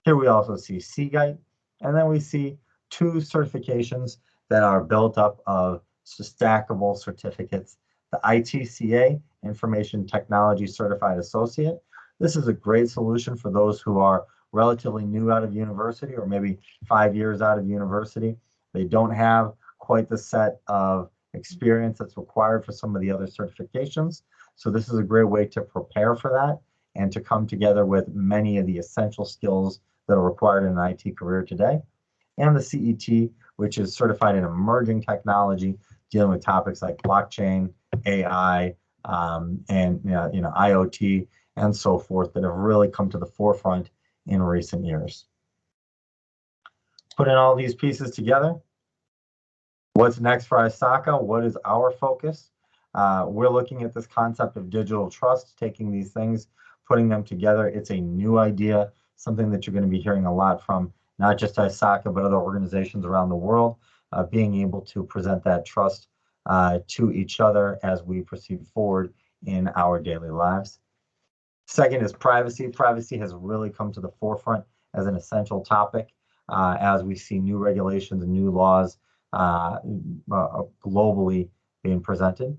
Here we also see CGEIT, and then we see 2 certifications that are built up of stackable certificates. The ITCA, Information Technology Certified Associate. This is a great solution for those who are relatively new out of university or maybe 5 years out of university. They don't have quite the set of experience that's required for some of the other certifications. So this is a great way to prepare for that and to come together with many of the essential skills that are required in an IT career today. and the CET, which is certified in emerging technology, dealing with topics like blockchain, AI, and IoT, and so forth, that have really come to the forefront in recent years. Putting all these pieces together, what's next for Isaka? What is our focus? We're looking at this concept of digital trust, taking these things, putting them together. It's a new idea, something that you're going to be hearing a lot from not just Isaka, but other organizations around the world, being able to present that trust to each other as we proceed forward in our daily lives. Second is privacy. Privacy has really come to the forefront as an essential topic as we see new regulations and new laws globally being presented.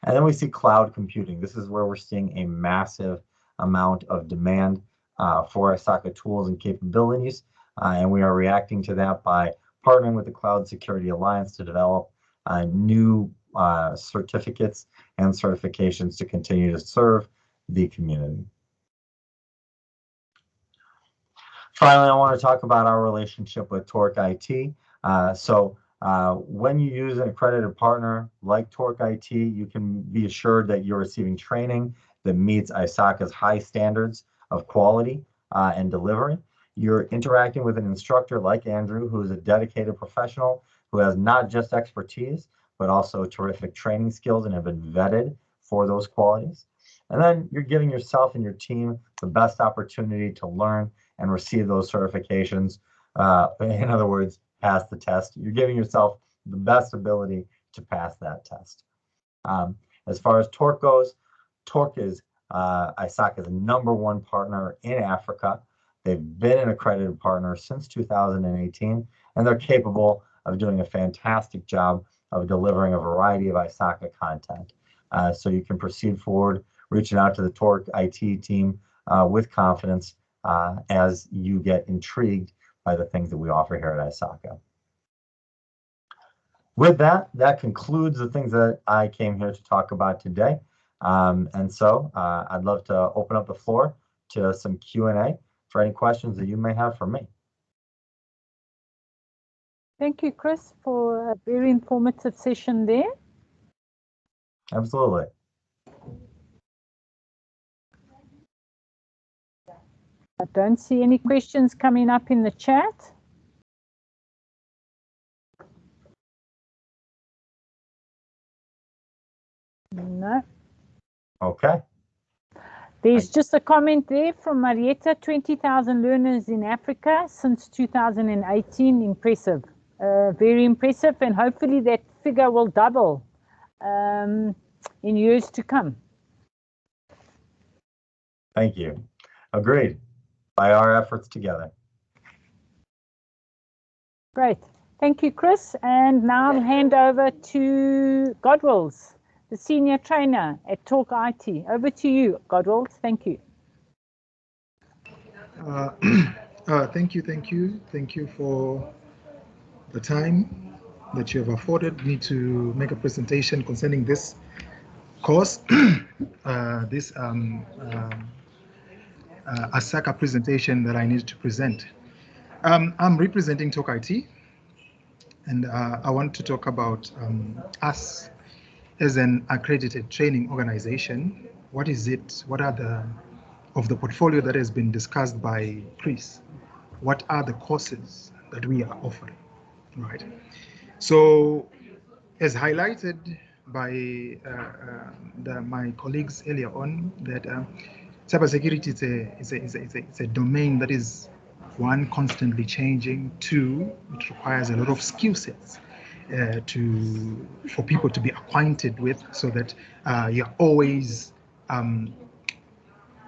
And then we see cloud computing. This is where we're seeing a massive amount of demand for Isaka tools and capabilities. And we are reacting to that by partnering with the Cloud Security Alliance to develop new certificates and certifications to continue to serve the community. Finally, I want to talk about our relationship with Torque IT. When you use an accredited partner like Torque IT, you can be assured that you're receiving training that meets Isaka's high standards of quality and delivery. You're interacting with an instructor like Andrew, who is a dedicated professional who has not just expertise, but also terrific training skills and have been vetted for those qualities. And then you're giving yourself and your team the best opportunity to learn and receive those certifications. In other words, pass the test. You're giving yourself the best ability to pass that test. As far as Torque goes, Torque is Isaka's #1 partner in Africa. They've been an accredited partner since 2018, and they're capable of doing a fantastic job of delivering a variety of Isaka content. So you can proceed forward, reaching out to the Torque IT team with confidence as you get intrigued by the things that we offer here at Isaka. With that, that concludes the things that I came here to talk about today. I'd love to open up the floor to some Q&A for any questions that you may have for me. Thank you, Chris, for a very informative session there. Absolutely. I don't see any questions coming up in the chat. No. Okay. There's just a comment there from Marietta, 20,000 learners in Africa since 2018. Impressive. Very impressive, and hopefully that figure will double in years to come. Thank you. Agreed. By our efforts together. Great. Thank you, Chris. And now I'll hand over to Godwills, the senior trainer at Torque IT. Over to you, Godwills. Thank you. Thank you for the time that you have afforded me to make a presentation concerning this course, this Isaka presentation that I need to present. I'm representing Torque IT, and I want to talk about us as an accredited training organization. What is it? What are of the portfolio that has been discussed by Chris? What are the courses that we are offering, right? So, as highlighted by my colleagues earlier on, that cybersecurity is a domain that is, one, constantly changing. Two, it requires a lot of skill sets for people to be acquainted with, so that you're always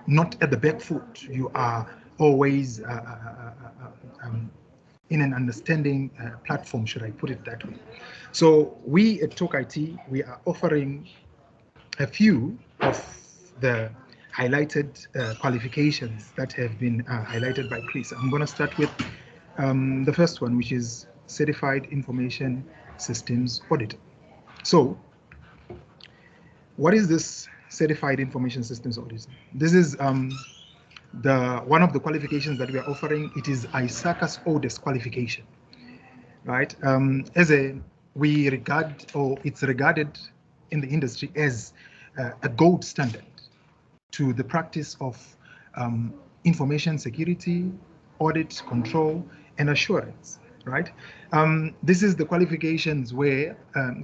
not at the back foot. You are always in an understanding platform, should I put it that way. So we at Torque IT, we are offering a few of the highlighted qualifications that have been highlighted by Chris. I'm going to start with the first one, which is Certified Information Systems Audit. So what is this Certified Information Systems Audit? This is one of the qualifications that we are offering, it is Isaka's oldest qualification, right? We regard, or it's regarded in the industry as a gold standard to the practice of information security, audit, control, and assurance, right? This is the qualifications where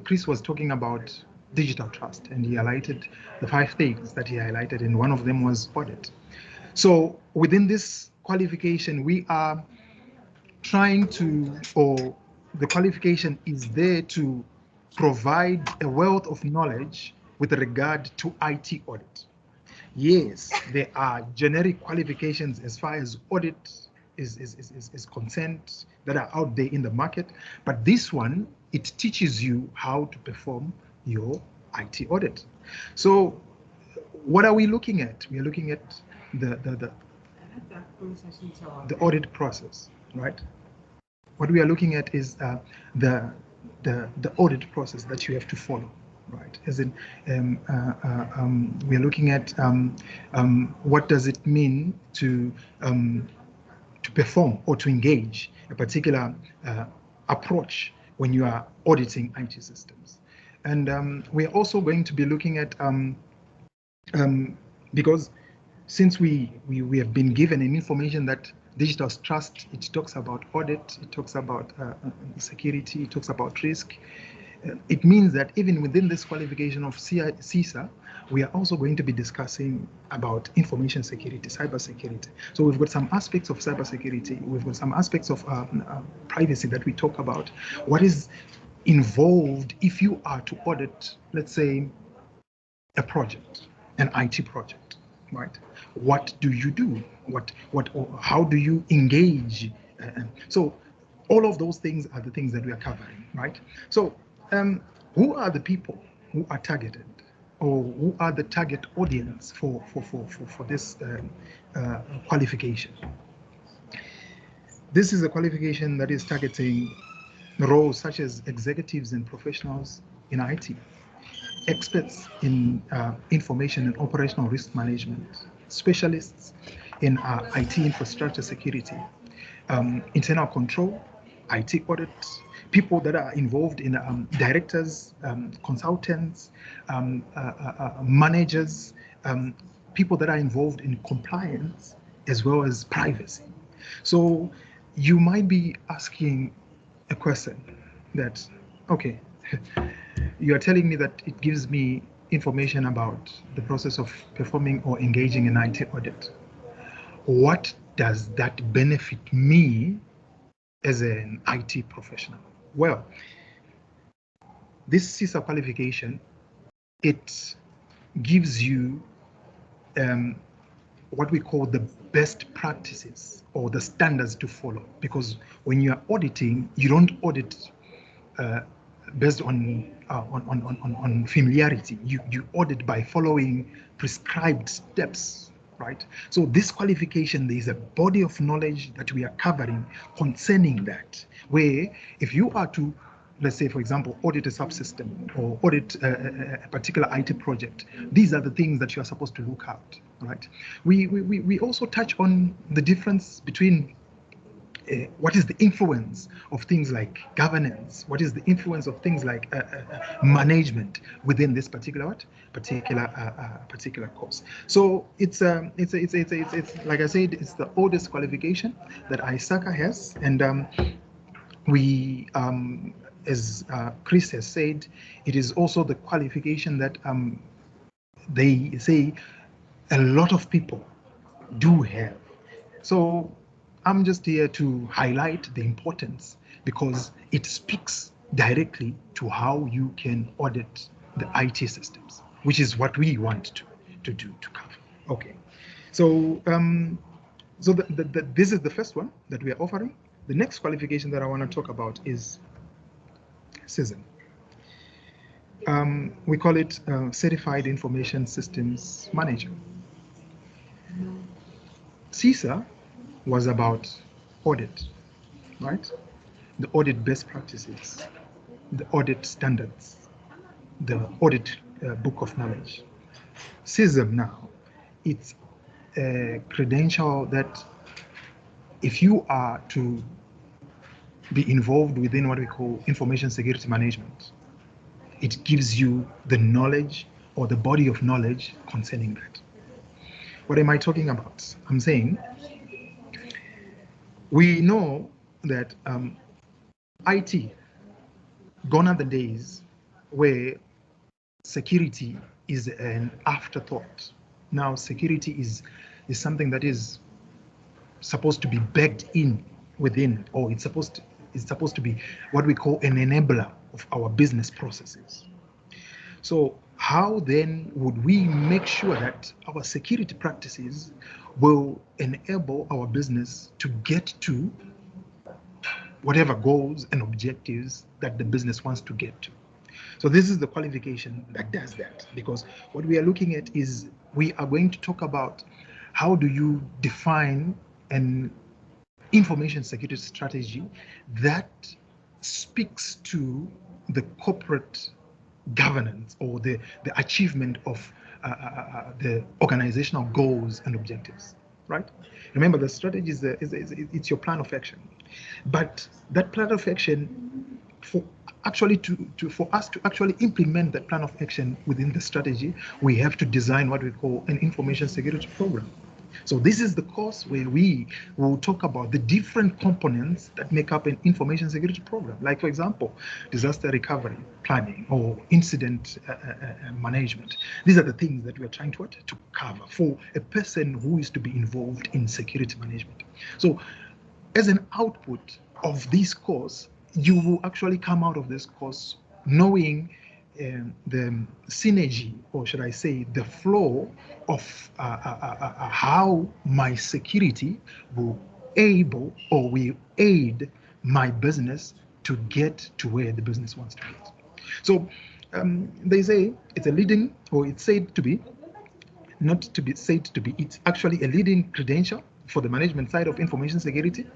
Chris was talking about digital trust, and he highlighted the 5 things that he highlighted, and one of them was audit. So within this qualification, we are trying to, or the qualification is there to provide a wealth of knowledge with regard to IT audit. Yes, there are generic qualifications as far as audit is concerned that are out there in the market, but this one, it teaches you how to perform your IT audit. So what are we looking at? We are looking at the audit process, right? What we are looking at is the audit process that you have to follow, right? As in, we are looking at what does it mean to perform or to engage a particular approach when you are auditing IT systems. And we are also going to be looking at, because since we have been given an information that digital trust, it talks about audit, it talks about security, it talks about risk. It means that even within this qualification of CISA, we are also going to be discussing about information security, cyber security. So we've got some aspects of cyber security, we've got some aspects of privacy that we talk about. What is involved if you are to audit, let's say, a project, an IT project, right? What do you do? How do you engage? So all of those things are the things that we are covering, right? So who are the people who are targeted, or who are the target audience for this qualification? This is a qualification that is targeting roles such as executives and professionals in IT, experts in information and operational risk management, specialists in IT infrastructure security, internal control, IT audit, people that are involved in directors, consultants, managers, people that are involved in compliance as well as privacy. So you might be asking a question that, okay, you are telling me that it gives me information about the process of performing or engaging in IT audit. What does that benefit me as an IT professional? Well, this CISA qualification, it gives you what we call the best practices or the standards to follow, because when you are auditing, you don't audit based on familiarity. You audit by following prescribed steps, right? So this qualification, there is a body of knowledge that we are covering concerning that, where if you are to, let's say, for example, audit a subsystem or audit a particular IT project, these are the things that you are supposed to look out, right? We also touch on the difference between what is the influence of things like governance? What is the influence of things like management within this particular particular course? So it's like I said, it's the oldest qualification that Isaka has, and we as Chris has said, it is also the qualification that they say a lot of people do have. So I'm just here to highlight the importance, because it speaks directly to how you can audit the IT systems, which is what we want to cover. Okay, so this is the first one that we are offering. The next qualification that I want to talk about is CISM. We call it Certified Information Systems Manager. CISA was about audit, right? The audit best practices, the audit standards, the audit book of knowledge. CISM now, it's a credential that if you are to be involved within what we call information security management, it gives you the knowledge or the body of knowledge concerning that. What am I talking about? I'm saying we know that IT, gone are the days where security is an afterthought. Now security is something that is supposed to be baked in within, or it's supposed to be what we call an enabler of our business processes. So how then would we make sure that our security practices will enable our business to get to whatever goals and objectives that the business wants to get to? So this is the qualification that does that, because what we are looking at is we are going to talk about how do you define an information security strategy that speaks to the corporate governance or the achievement of the organizational goals and objectives, right? Remember, the strategy is it's your plan of action, but that plan of action, for us to actually implement that plan of action within the strategy, we have to design what we call an information security program. So this is the course where we will talk about the different components that make up an information security program. Like, for example, disaster recovery planning or incident management. These are the things that we are trying to cover for a person who is to be involved in security management. So as an output of this course, you will actually come out of this course knowing the synergy, or should I say the flow of how my security will aid my business to get to where the business wants to get. So they say it's a leading, or it's said to be, not to be said to be, it's actually a leading credential for the management side of information security.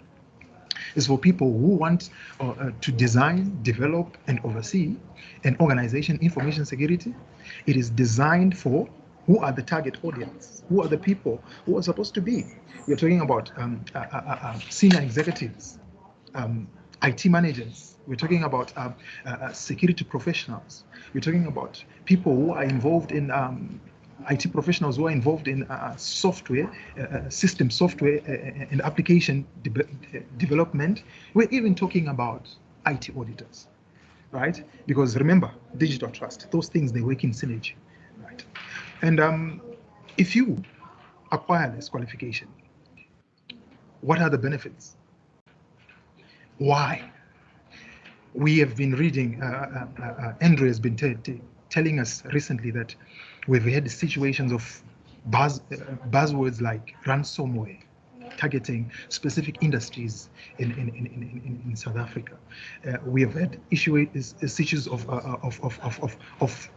Is for people who want to design, develop, and oversee an organization information security. It is designed for who are the target audience, who are the people who are supposed to be. We're talking about senior executives, IT managers. We're talking about security professionals. We're talking about people who are involved in IT professionals who are involved in software, system software and application development. We're even talking about IT auditors, right? Because remember, digital trust, those things, they work in synergy, right? And if you acquire this qualification, what are the benefits? Why? We have been reading, Andrew has been telling us recently that we've had situations of buzzwords like ransomware targeting specific industries in South Africa. We have had issues of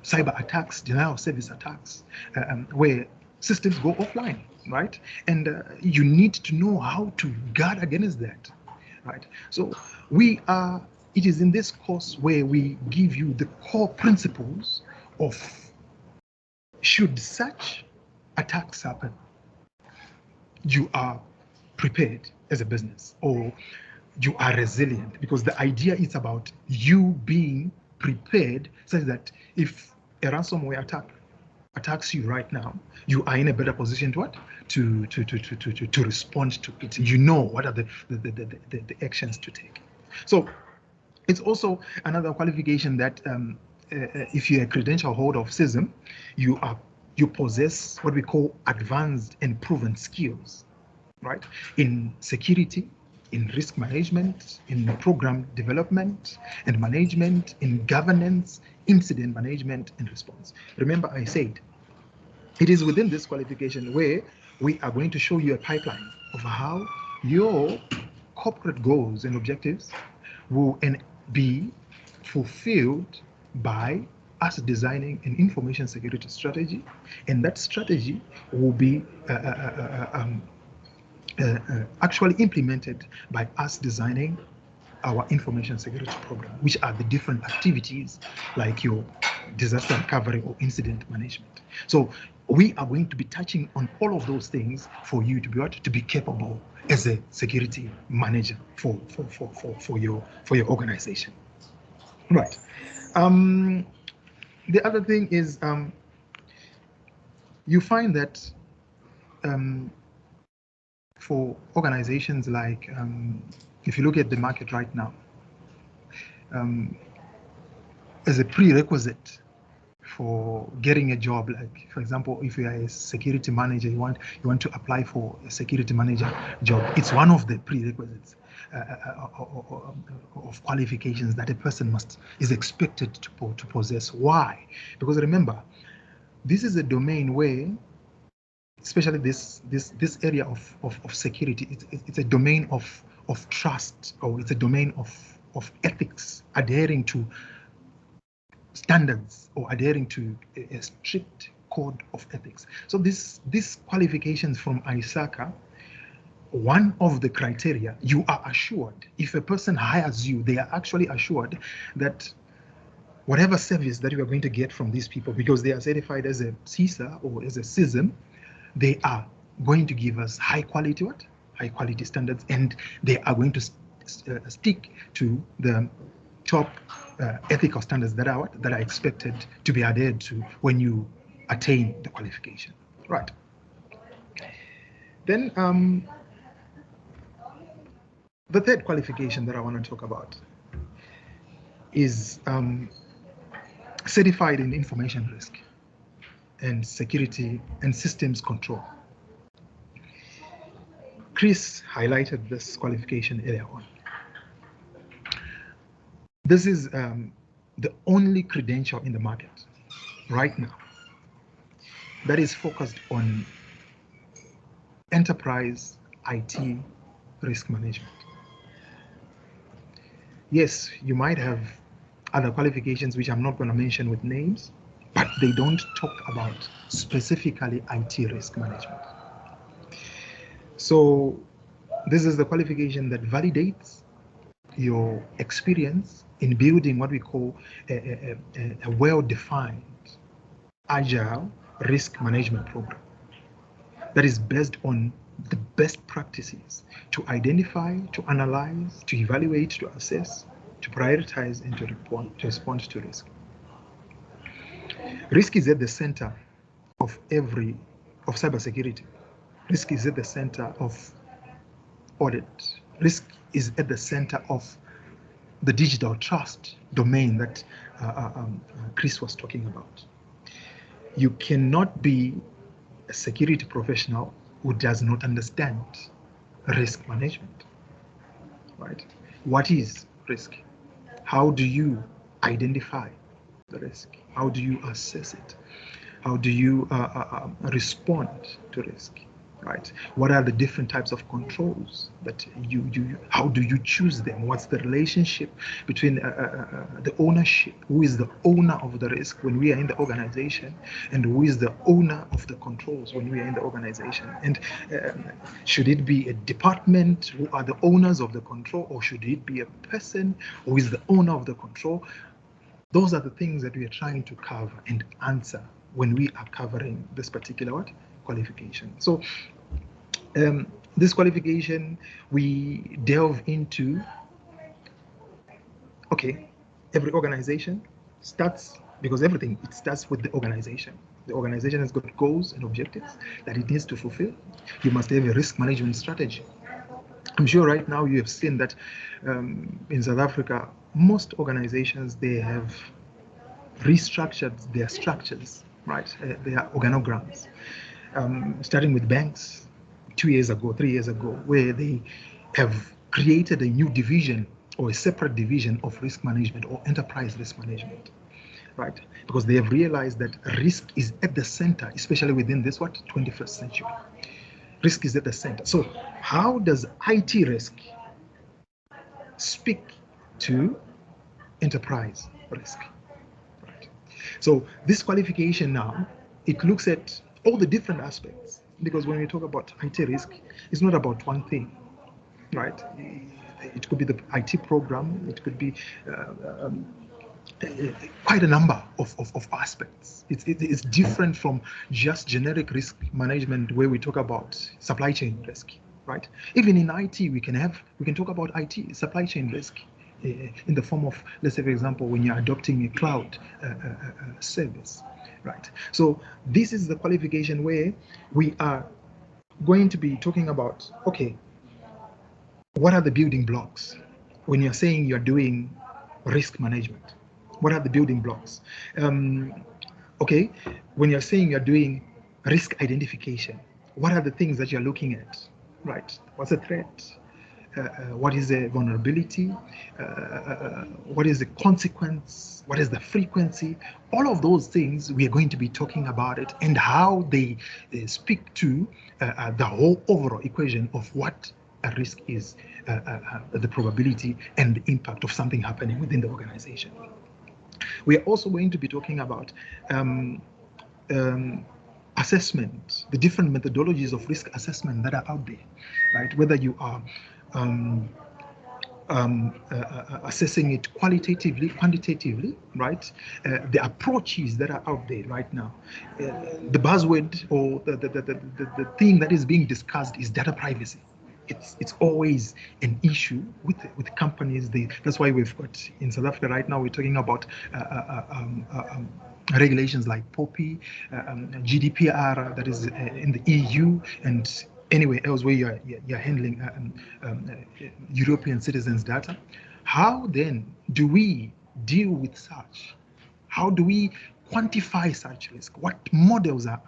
cyber attacks, denial of service attacks, where systems go offline, right? And you need to know how to guard against that, right? So it is in this course where we give you the core principles of, should such attacks happen, you are prepared as a business, or you are resilient, because the idea is about you being prepared such that if a ransomware attack attacks you right now, you are in a better position to respond to it. You know what are the actions to take. So it's also another qualification that if you're a credential holder of CISM, you possess what we call advanced and proven skills, right? In security, in risk management, in program development and management, in governance, incident management and response. Remember, I said it is within this qualification where we are going to show you a pipeline of how your corporate goals and objectives will be fulfilled by us designing an information security strategy, and that strategy will be actually implemented by us designing our information security program, which are the different activities like your disaster recovery or incident management. So we are going to be touching on all of those things for you to be what? To be capable as a security manager for your organization. Right. The other thing is you find that for organizations like, if you look at the market right now, as a prerequisite for getting a job, like for example, if you are a security manager, you want to apply for a security manager job, it's one of the prerequisites of qualifications that a person is expected to possess. Why? Because remember, this is a domain where, especially this area of security, it's a domain of trust, or it's a domain of ethics, adhering to standards or adhering to a strict code of ethics. So these qualifications from ISACA, one of the criteria, you are assured, if a person hires you, they are actually assured that whatever service that you are going to get from these people, because they are certified as a CISA or as a CISM, they are going to give us high quality standards, and they are going to stick to the top ethical standards that are expected to be adhered to when you attain the qualification. Right. Then the third qualification that I want to talk about is certified in information risk and security and systems control. Chris highlighted this qualification earlier on. This is the only credential in the market right now that is focused on enterprise IT risk management. Yes, you might have other qualifications which I'm not going to mention with names, but they don't talk about specifically IT risk management. So this is the qualification that validates your experience in building what we call a well-defined, agile risk management program that is based on the best practices to identify, to analyze, to evaluate, to assess, to prioritize, and to respond to risk. Risk is at the center of cybersecurity. Risk is at the center of audit. Risk is at the center of the digital trust domain that Chris was talking about. You cannot be a security professional who does not understand risk management, right? What is risk? How do you identify the risk? How do you assess it? How do you respond to risk? Right? What are the different types of controls that how do you choose them? What's the relationship between the ownership? Who is the owner of the risk when we are in the organization, and who is the owner of the controls when we are in the organization? And should it be a department who are the owners of the control, or should it be a person who is the owner of the control? Those are the things that we are trying to cover and answer when we are covering this particular qualification. So this qualification, we delve into, okay, every organization starts, because everything, it starts with the organization. The organization has got goals and objectives that it needs to fulfill. You must have a risk management strategy. I'm sure right now you have seen that in South Africa, most organizations, they have restructured their structures, right? Their organograms. Starting with banks 2 years ago, 3 years ago, where they have created a new division or a separate division of risk management or enterprise risk management, right? Because they have realized that risk is at the center, especially within this 21st century. Risk is at the center. So how does IT risk speak to enterprise risk? Right. So this qualification now, it looks at all the different aspects, because when we talk about IT risk, it's not about one thing, right? it could be the IT program, it could be quite a number of aspects. It's different from just generic risk management where we talk about supply chain risk, right? Even in IT, we can talk about IT, supply chain risk, in the form of, let's say, for example, when you're adopting a cloud service, right? So this is the qualification where we are going to be talking about, okay, what are the building blocks when you're saying you're doing risk management? What are the building blocks? Okay, when you're saying you're doing risk identification, what are the things that you're looking at, right? What's a threat? What is the vulnerability? What is the consequence? What is the frequency? All of those things, we are going to be talking about it and how they speak to the whole overall equation of what a risk is, the probability and the impact of something happening within the organization. We are also going to be talking about assessment, the different methodologies of risk assessment that are out there, right? Whether you are assessing it qualitatively, quantitatively, right? The approaches that are out there right now. The buzzword or the thing that is being discussed is data privacy. It's always an issue with companies. That's why we've got in South Africa right now, we're talking about regulations like POPI, GDPR that is in the EU, and anywhere else where you're handling European citizens' data. How then do we deal with such? How do we quantify such risk? What models are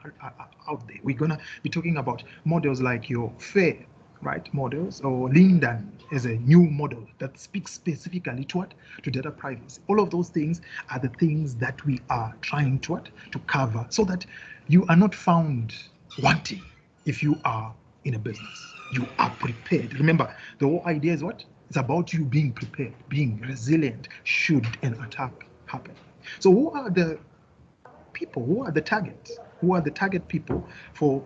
out there? We're gonna be talking about models like your FAIR, right, models, or Lindan as a new model that speaks specifically to what? To data privacy. All of those things are the things that we are trying to cover, so that you are not found wanting if you are in a business. You are prepared. Remember, the whole idea is what? It's about you being prepared, being resilient should an attack happen. So who are the people? Who are the targets? Who are the target people for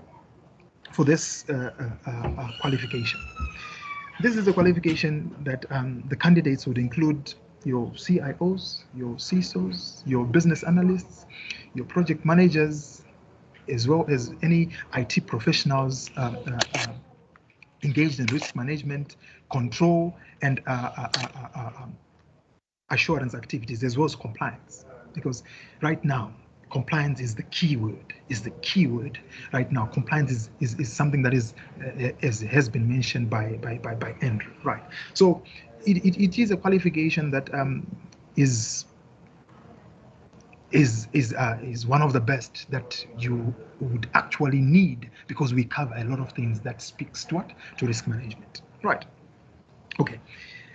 this qualification? This is a qualification that the candidates would include your CIOs, your CISOs, your business analysts, your project managers, as well as any IT professionals engaged in risk management, control, and assurance activities, as well as compliance. Because right now, compliance is the key word. Right now, compliance is something that is, as has been mentioned by Andrew, right? So it is a qualification that is one of the best that you would actually need, because we cover a lot of things that speaks to what? To risk management, right? Okay.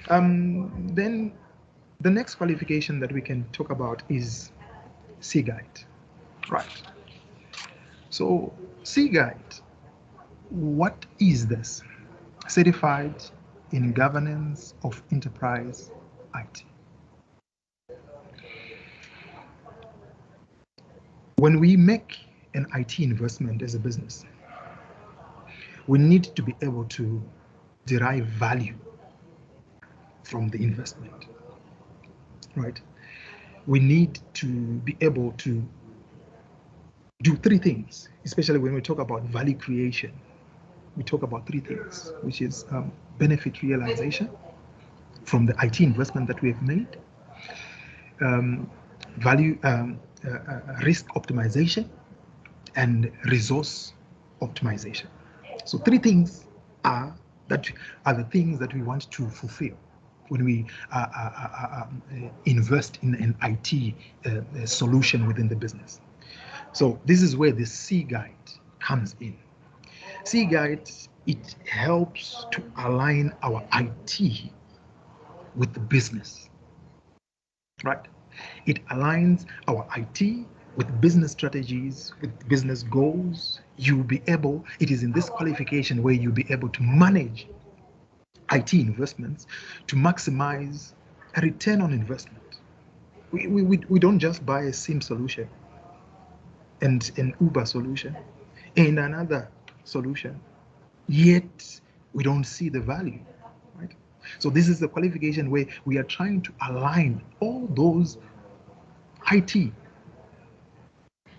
Then the next qualification that we can talk about is C-Guide, right? So C-Guide, what is this? Certified in Governance of Enterprise IT. When we make an IT investment as a business, we need to be able to derive value from the investment, right? We need to be able to do three things, especially when we talk about value creation. We talk about three things, which is benefit realization from the IT investment that we have made, risk optimization, and resource optimization. So three things are the things that we want to fulfill when we invest in an IT solution within the business. So this is where the C-Guide comes in. C-Guide, it helps to align our IT with the business, right? It aligns our IT with business strategies, with business goals. You'll be able, it is in this qualification where you'll be able to manage IT investments to maximize a return on investment. We don't just buy a SIM solution and an Uber solution and another solution, yet we don't see the value, right? So this is the qualification where we are trying to align all those IT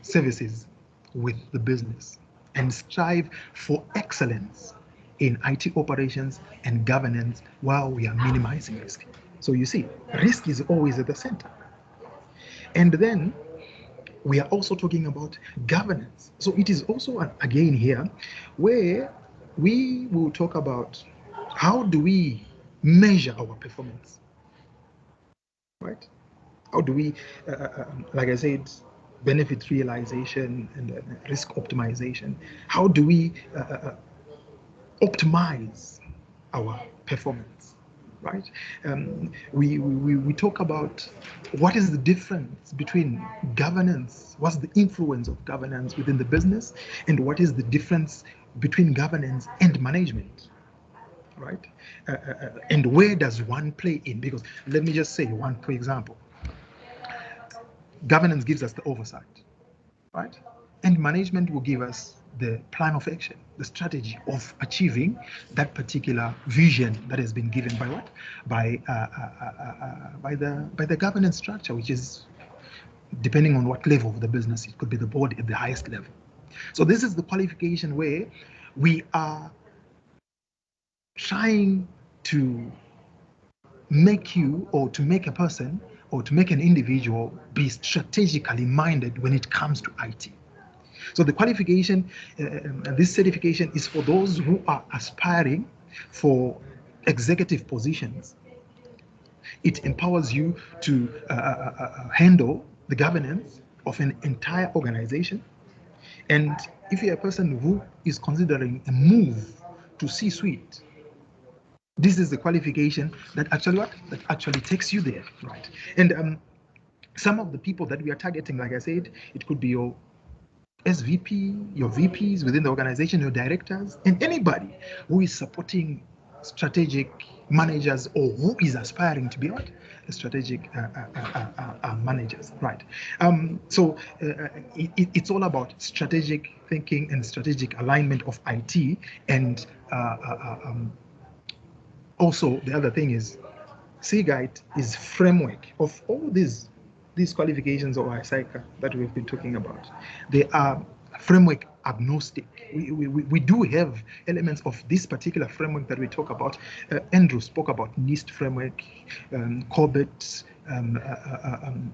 services with the business and strive for excellence in IT operations and governance while we are minimizing risk. So you see, risk is always at the center. And then we are also talking about governance. So it is also, again here, where we will talk about how do we measure our performance, right? How do we, like I said, benefit realization and risk optimization? How do we optimize our performance, right? We talk about what is the difference between governance, what's the influence of governance within the business, and what is the difference between governance and management, right? And where does one play in? Because let me just say one, for example, governance gives us the oversight, right? And management will give us the plan of action, the strategy of achieving that particular vision that has been given by what? By the governance structure, which is depending on what level of the business. It could be the board at the highest level. So this is the qualification where we are trying to make you, or to make a person, or to make an individual be strategically minded when it comes to IT. So the qualification, this certification is for those who are aspiring for executive positions. It empowers you to handle the governance of an entire organization. And if you're a person who is considering a move to C-suite, this is the qualification that actually what? That actually takes you there, right? And some of the people that we are targeting, like I said, it could be your SVP, your VPs within the organization, your directors, and anybody who is supporting strategic managers or who is aspiring to be what? Strategic managers, right? So it's all about strategic thinking and strategic alignment of IT, and also the other thing is Seagate is framework of all these qualifications of Isaka that we've been talking about. They are framework agnostic. We do have elements of this particular framework that we talk about. Andrew spoke about NIST framework, Cobit,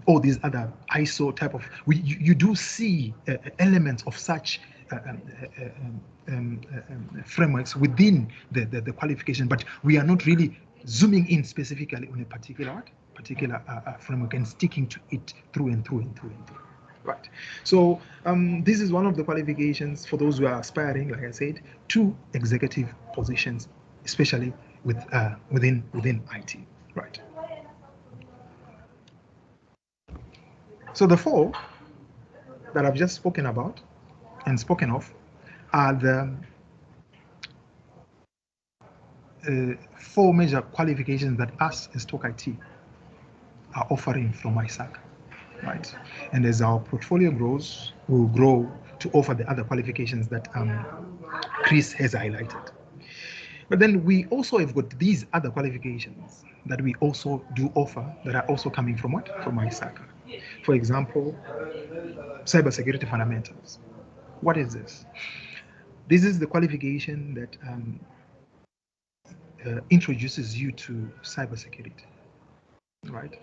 all these other ISO type of, you do see elements of such frameworks within the qualification, but we are not really zooming in specifically on a particular framework and sticking to it through and through and through and through. Right. So this is one of the qualifications for those who are aspiring, like I said, to executive positions, especially within IT. Right. So the four that I've just spoken about and spoken of are the four major qualifications that us as Talk IT are offering from Isaka, right? And as our portfolio grows, we'll grow to offer the other qualifications that Chris has highlighted. But then we also have got these other qualifications that we also do offer that are also coming from what? From Isaka. For example, cybersecurity fundamentals. What is this? This is the qualification that introduces you to cybersecurity, right?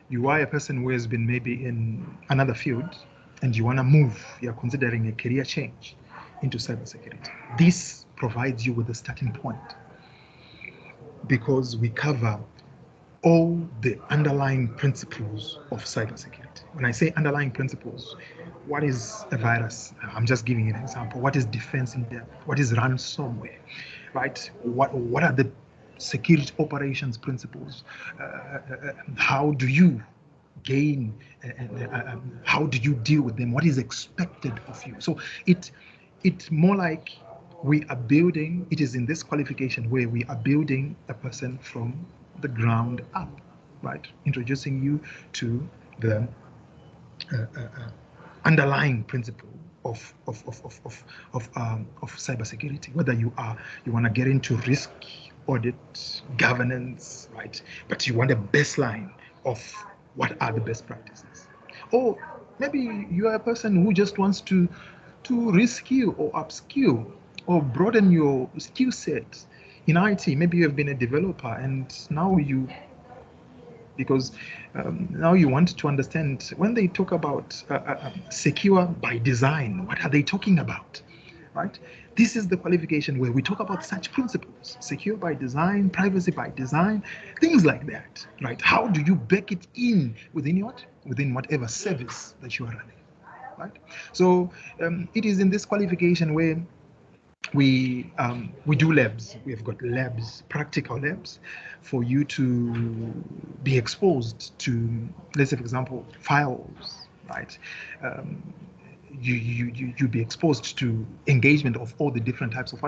You are a person who has been maybe in another field and you want to move, you're considering a career change into cybersecurity. This provides you with a starting point because we cover all the underlying principles of cybersecurity. When I say underlying principles, what is a virus? I'm just giving an example. What is defense in depth? What is ransomware? Right? What are the security operations principles? How do you gain? How do you deal with them? What is expected of you? So it's more like we are building. It is in this qualification where we are building a person from the ground up, right? Introducing you to the underlying principle of cybersecurity. Whether you want to get into risk audit, governance, right? But you want a baseline of what are the best practices. Or maybe you are a person who just wants to reskill or upskill or broaden your skill set in IT. Maybe you have been a developer and now now you want to understand when they talk about secure by design, what are they talking about, right? This is the qualification where we talk about such principles: secure by design, privacy by design, things like that, right? How do you back it in within whatever service that you are running, right? So it is in this qualification where we do labs. We've got labs, practical labs, for you to be exposed to, let's say, for example, files, right? You be exposed to engagement of all the different types of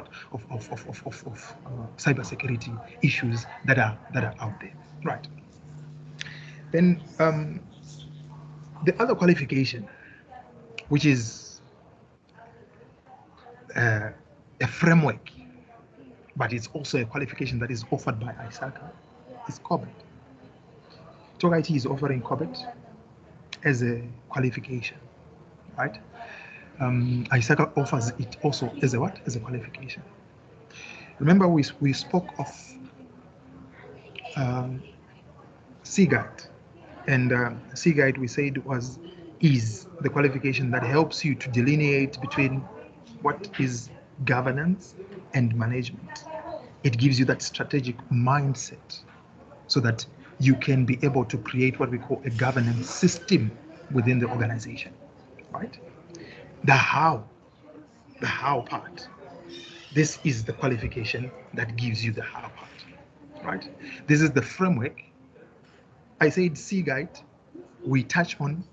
cybersecurity issues that are out there, right? Then the other qualification, which is a framework, but it's also a qualification that is offered by Isaka, is Cobit. Talk IT is offering Cobit as a qualification, right? Isaka offers it also as a what? As a qualification. Remember, we spoke of C-Guide, and C-Guide we said is the qualification that helps you to delineate between what is governance and management. It gives you that strategic mindset so that you can be able to create what we call a governance system within the organization, right? The how part. This is the qualification that gives you the how part, right? This is the framework. I said C-Guide, we touch on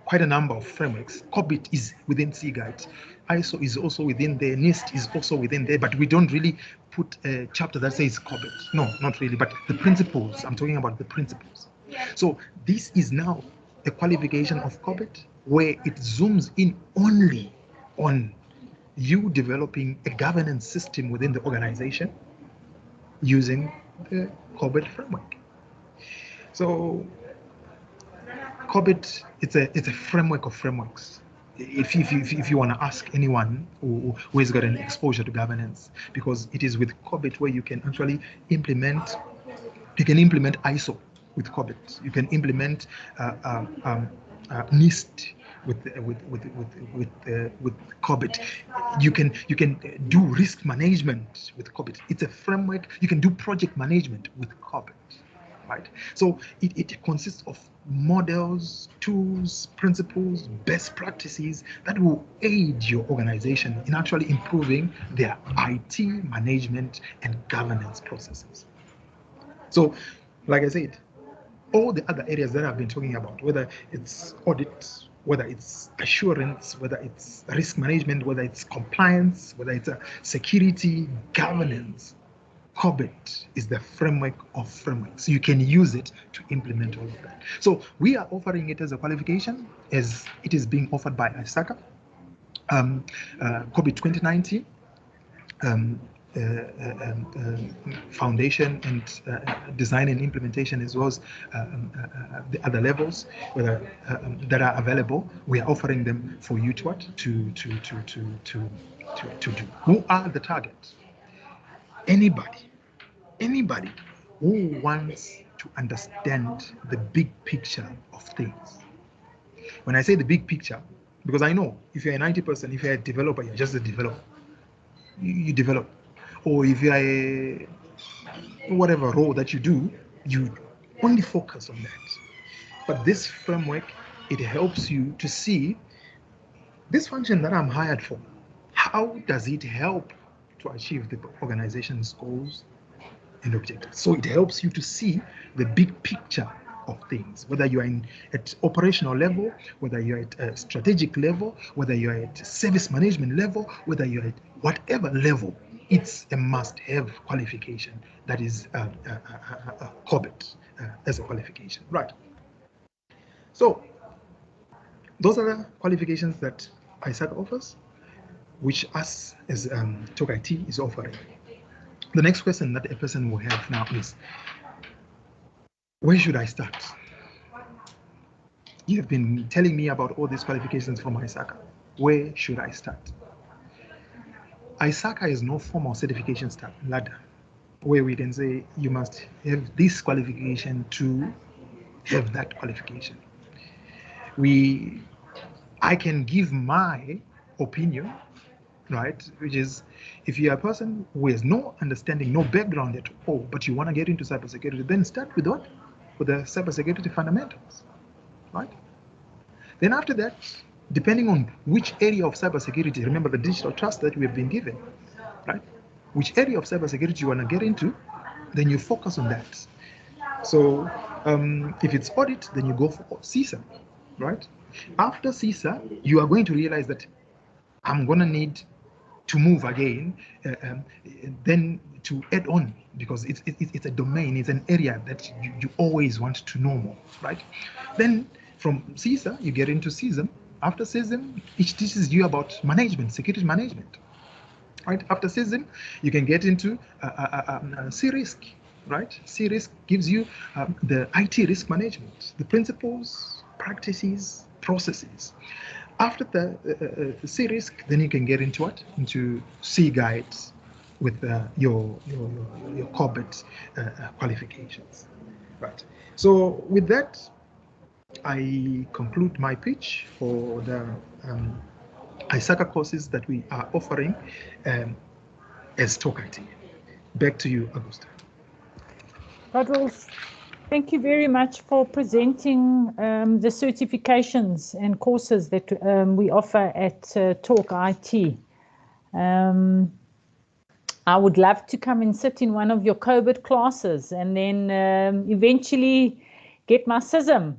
quite a number of frameworks. Cobit is within C-Guide. ISO is also within there. NIST is also within there, but we don't really put a chapter that says Cobit. No, not really, but the principles, I'm talking about the principles. So this is now a qualification of Cobit where it zooms in only on you developing a governance system within the organization using the Cobit framework. So Cobit, it's a framework of frameworks. If you want to ask anyone who has got an exposure to governance, because it is with Cobit where you can actually implement ISO with Cobit. You can implement NIST with Cobit. You can do risk management with Cobit. It's a framework. You can do project management with Cobit, right? So it consists of models, tools, principles, best practices that will aid your organization in actually improving their IT management and governance processes. So, like I said, all the other areas that I've been talking about, whether it's audit, whether it's assurance, whether it's risk management, whether it's compliance, whether it's security, governance, Cobit is the framework of frameworks. You can use it to implement all of that. So we are offering it as a qualification, as it is being offered by Isaka, Cobit 2019, foundation and design and implementation, as well as the other levels whether that are available. We are offering them for you to do. Who are the targets? Anybody who wants to understand the big picture of things. When I say the big picture, because I know if you're an IT person, if you're a developer, you're just a developer. You develop. Or if you're a whatever role that you do, you only focus on that. But this framework, it helps you to see this function that I'm hired for. How does it help to achieve the organization's goals and objectives? So it helps you to see the big picture of things, whether you are at operational level, whether you're at a strategic level, whether you're at service management level, whether you're at whatever level. It's a must-have qualification that is Cobit as a qualification, right? So those are the qualifications that Isaka offers, which us as Talk IT is offering. The next question that a person will have now is, where should I start? You have been telling me about all these qualifications from Isaka. Where should I start? Isaka is no formal certification ladder where we can say you must have this qualification to have that qualification. I can give my opinion, right? Which is, if you're a person who has no understanding, no background at all, but you want to get into cybersecurity, then start with what? With the cybersecurity fundamentals, right? Then after that, depending on which area of cybersecurity, remember the digital trust that we have been given, right? Which area of cybersecurity you want to get into, then you focus on that. So if it's audit, then you go for CISA, right? After CISA, you are going to realize that I'm going to need to move again, then to add on, because it's a domain, it's an area that you always want to know more, right? Then from CISA, you get into CISM. After CISM, it teaches you about management, security management, right? After CISM, you can get into C-risk, right? C-risk gives you the IT risk management, the principles, practices, processes. After the C-risk, then you can get into what? Into C-guides with your Cobit qualifications, right? So with that, I conclude my pitch for the Isaka courses that we are offering as Talk IT. Back to you, Augusta. Rodwell, thank you very much for presenting the certifications and courses that we offer at Talk IT. I would love to come and sit in one of your Cobit classes and then eventually get my CISM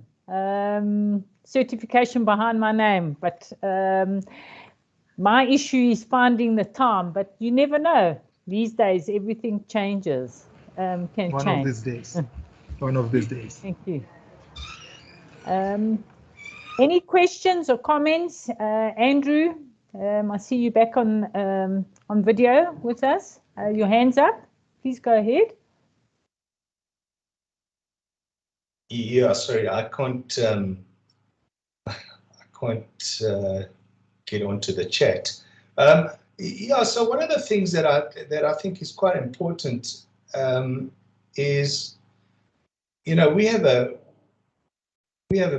certification behind my name. But my issue is finding the time, but you never know. These days, everything changes. Can change. One of these days. One of these days. Thank you. Any questions or comments? Andrew, I see you back on video with us. Your hand's up. Please go ahead. Yeah, sorry, I can't get onto the chat. Yeah, so one of the things that I think is quite important is, you know, we have a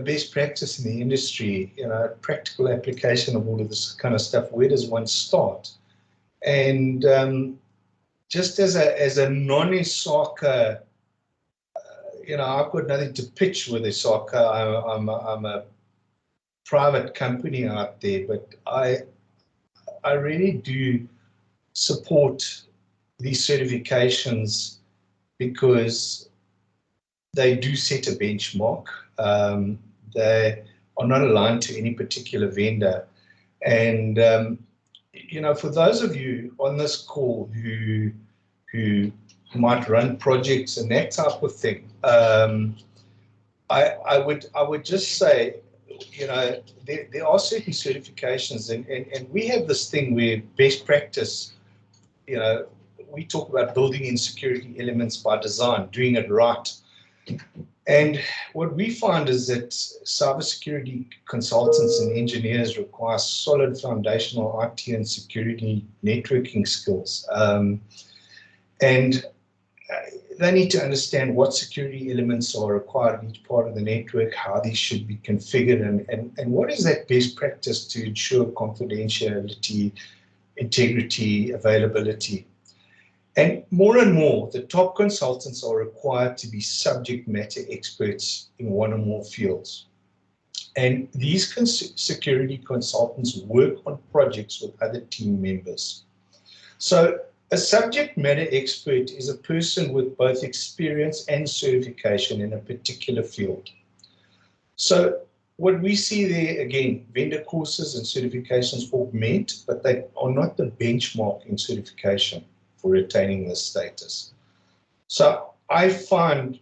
best practice in the industry, you know, practical application of all of this kind of stuff. Where does one start? And just as a non-Isaka, you know, I've got nothing to pitch with Isaka. I'm a private company out there, but I really do support these certifications because they do set a benchmark. They are not aligned to any particular vendor. And, you know, for those of you on this call who might run projects and that type of thing, I would just say, you know, there are certain certifications, and we have this thing where best practice, you know, we talk about building in security elements by design, doing it right. And what we find is that cybersecurity consultants and engineers require solid foundational IT and security networking skills. And they need to understand what security elements are required in each part of the network, how these should be configured, and what is that best practice to ensure confidentiality, integrity, availability. And more, the top consultants are required to be subject matter experts in one or more fields. And these security consultants work on projects with other team members. So a subject matter expert is a person with both experience and certification in a particular field. So what we see there, again, vendor courses and certifications augment, but they are not the benchmark in certification for attaining this status. So I find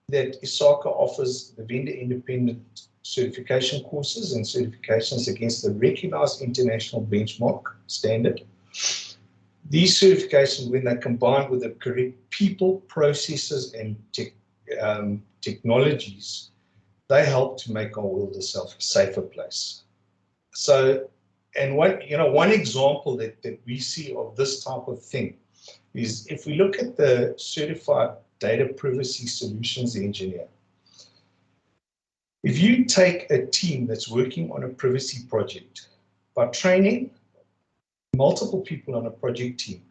that Isaka offers the vendor independent certification courses and certifications against the recognized international benchmark standard. these certifications, when they're combined with the correct people, processes, and technologies, they help to make our world a safer place. So, and one example that we see of this type of thing is if we look at the certified data privacy solutions engineer. If you take a team that's working on a privacy project by training multiple people on a project team,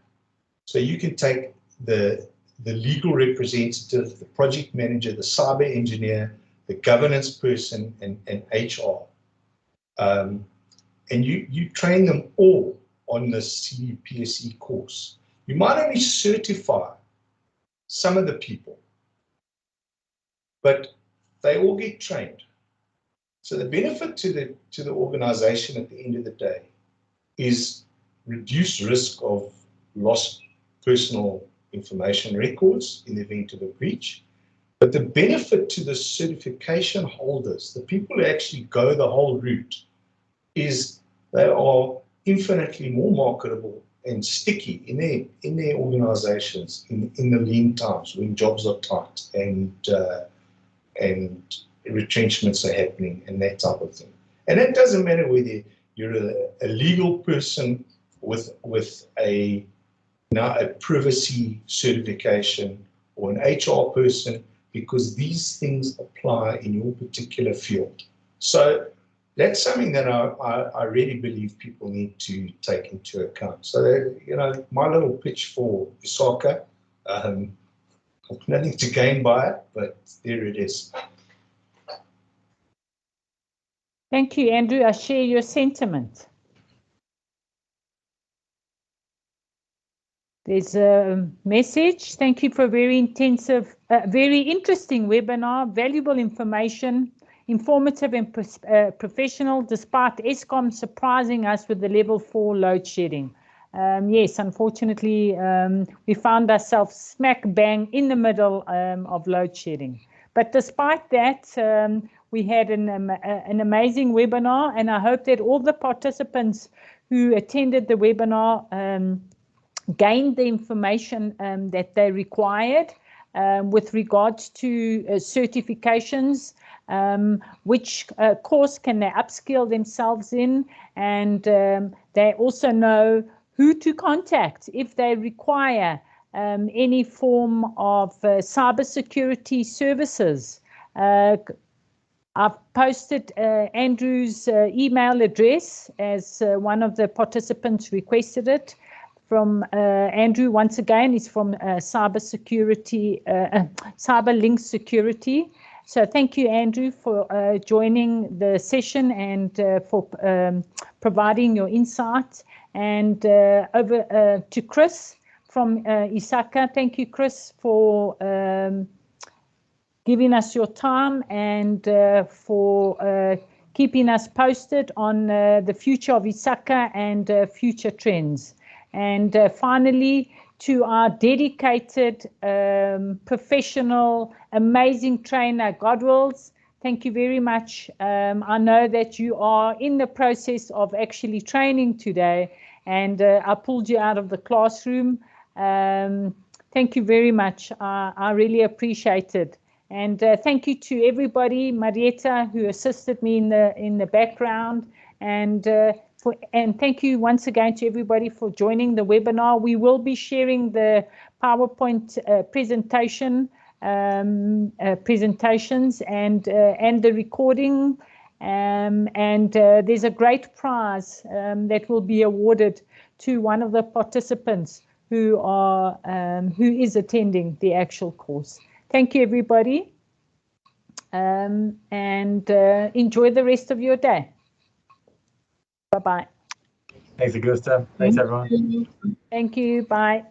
so you can take the legal representative, the project manager, the cyber engineer, the governance person, and HR, and you train them all on the CPSE course. You might only certify some of the people, but they all get trained. So the benefit to the organization at the end of the day is reduced risk of lost personal information records in the event of a breach. But the benefit to the certification holders, the people who actually go the whole route, is they are infinitely more marketable and sticky in their organizations in the lean times when jobs are tight and retrenchments are happening and that type of thing. And it doesn't matter whether you're a legal person with a privacy certification or an HR person, because these things apply in your particular field. So that's something that I really believe people need to take into account. So, my little pitch for Isaka, nothing to gain by it, but there it is. Thank you, Andrew. I share your sentiment. There's a message. Thank you for a very intensive, very interesting webinar, valuable information, informative and professional, despite Eskom surprising us with the level 4 load shedding. Yes, unfortunately, we found ourselves smack bang in the middle of load shedding. But despite that, we had an amazing webinar, and I hope that all the participants who attended the webinar gained the information that they required with regards to certifications, which course can they upskill themselves in, and they also know who to contact if they require any form of cybersecurity services. I've posted Andrew's email address as one of the participants requested it. From Andrew, once again, is from Cyberlinx Security. So thank you, Andrew, for joining the session and for providing your insight. And over to Chris from Isaka. Thank you, Chris, for giving us your time and for keeping us posted on the future of Isaka and future trends. And finally, to our dedicated, professional, amazing trainer, Godwills, thank you very much. I know that you are in the process of actually training today, and I pulled you out of the classroom. Thank you very much. I really appreciate it. And thank you to everybody, Marietta, who assisted me in the background, and thank you once again to everybody for joining the webinar. We will be sharing the PowerPoint presentations and the recording, and there's a great prize that will be awarded to one of the participants who is attending the actual course. Thank you, everybody, and enjoy the rest of your day. Bye-bye. Thanks, Augusta. Thanks, everyone. Thank you. Bye.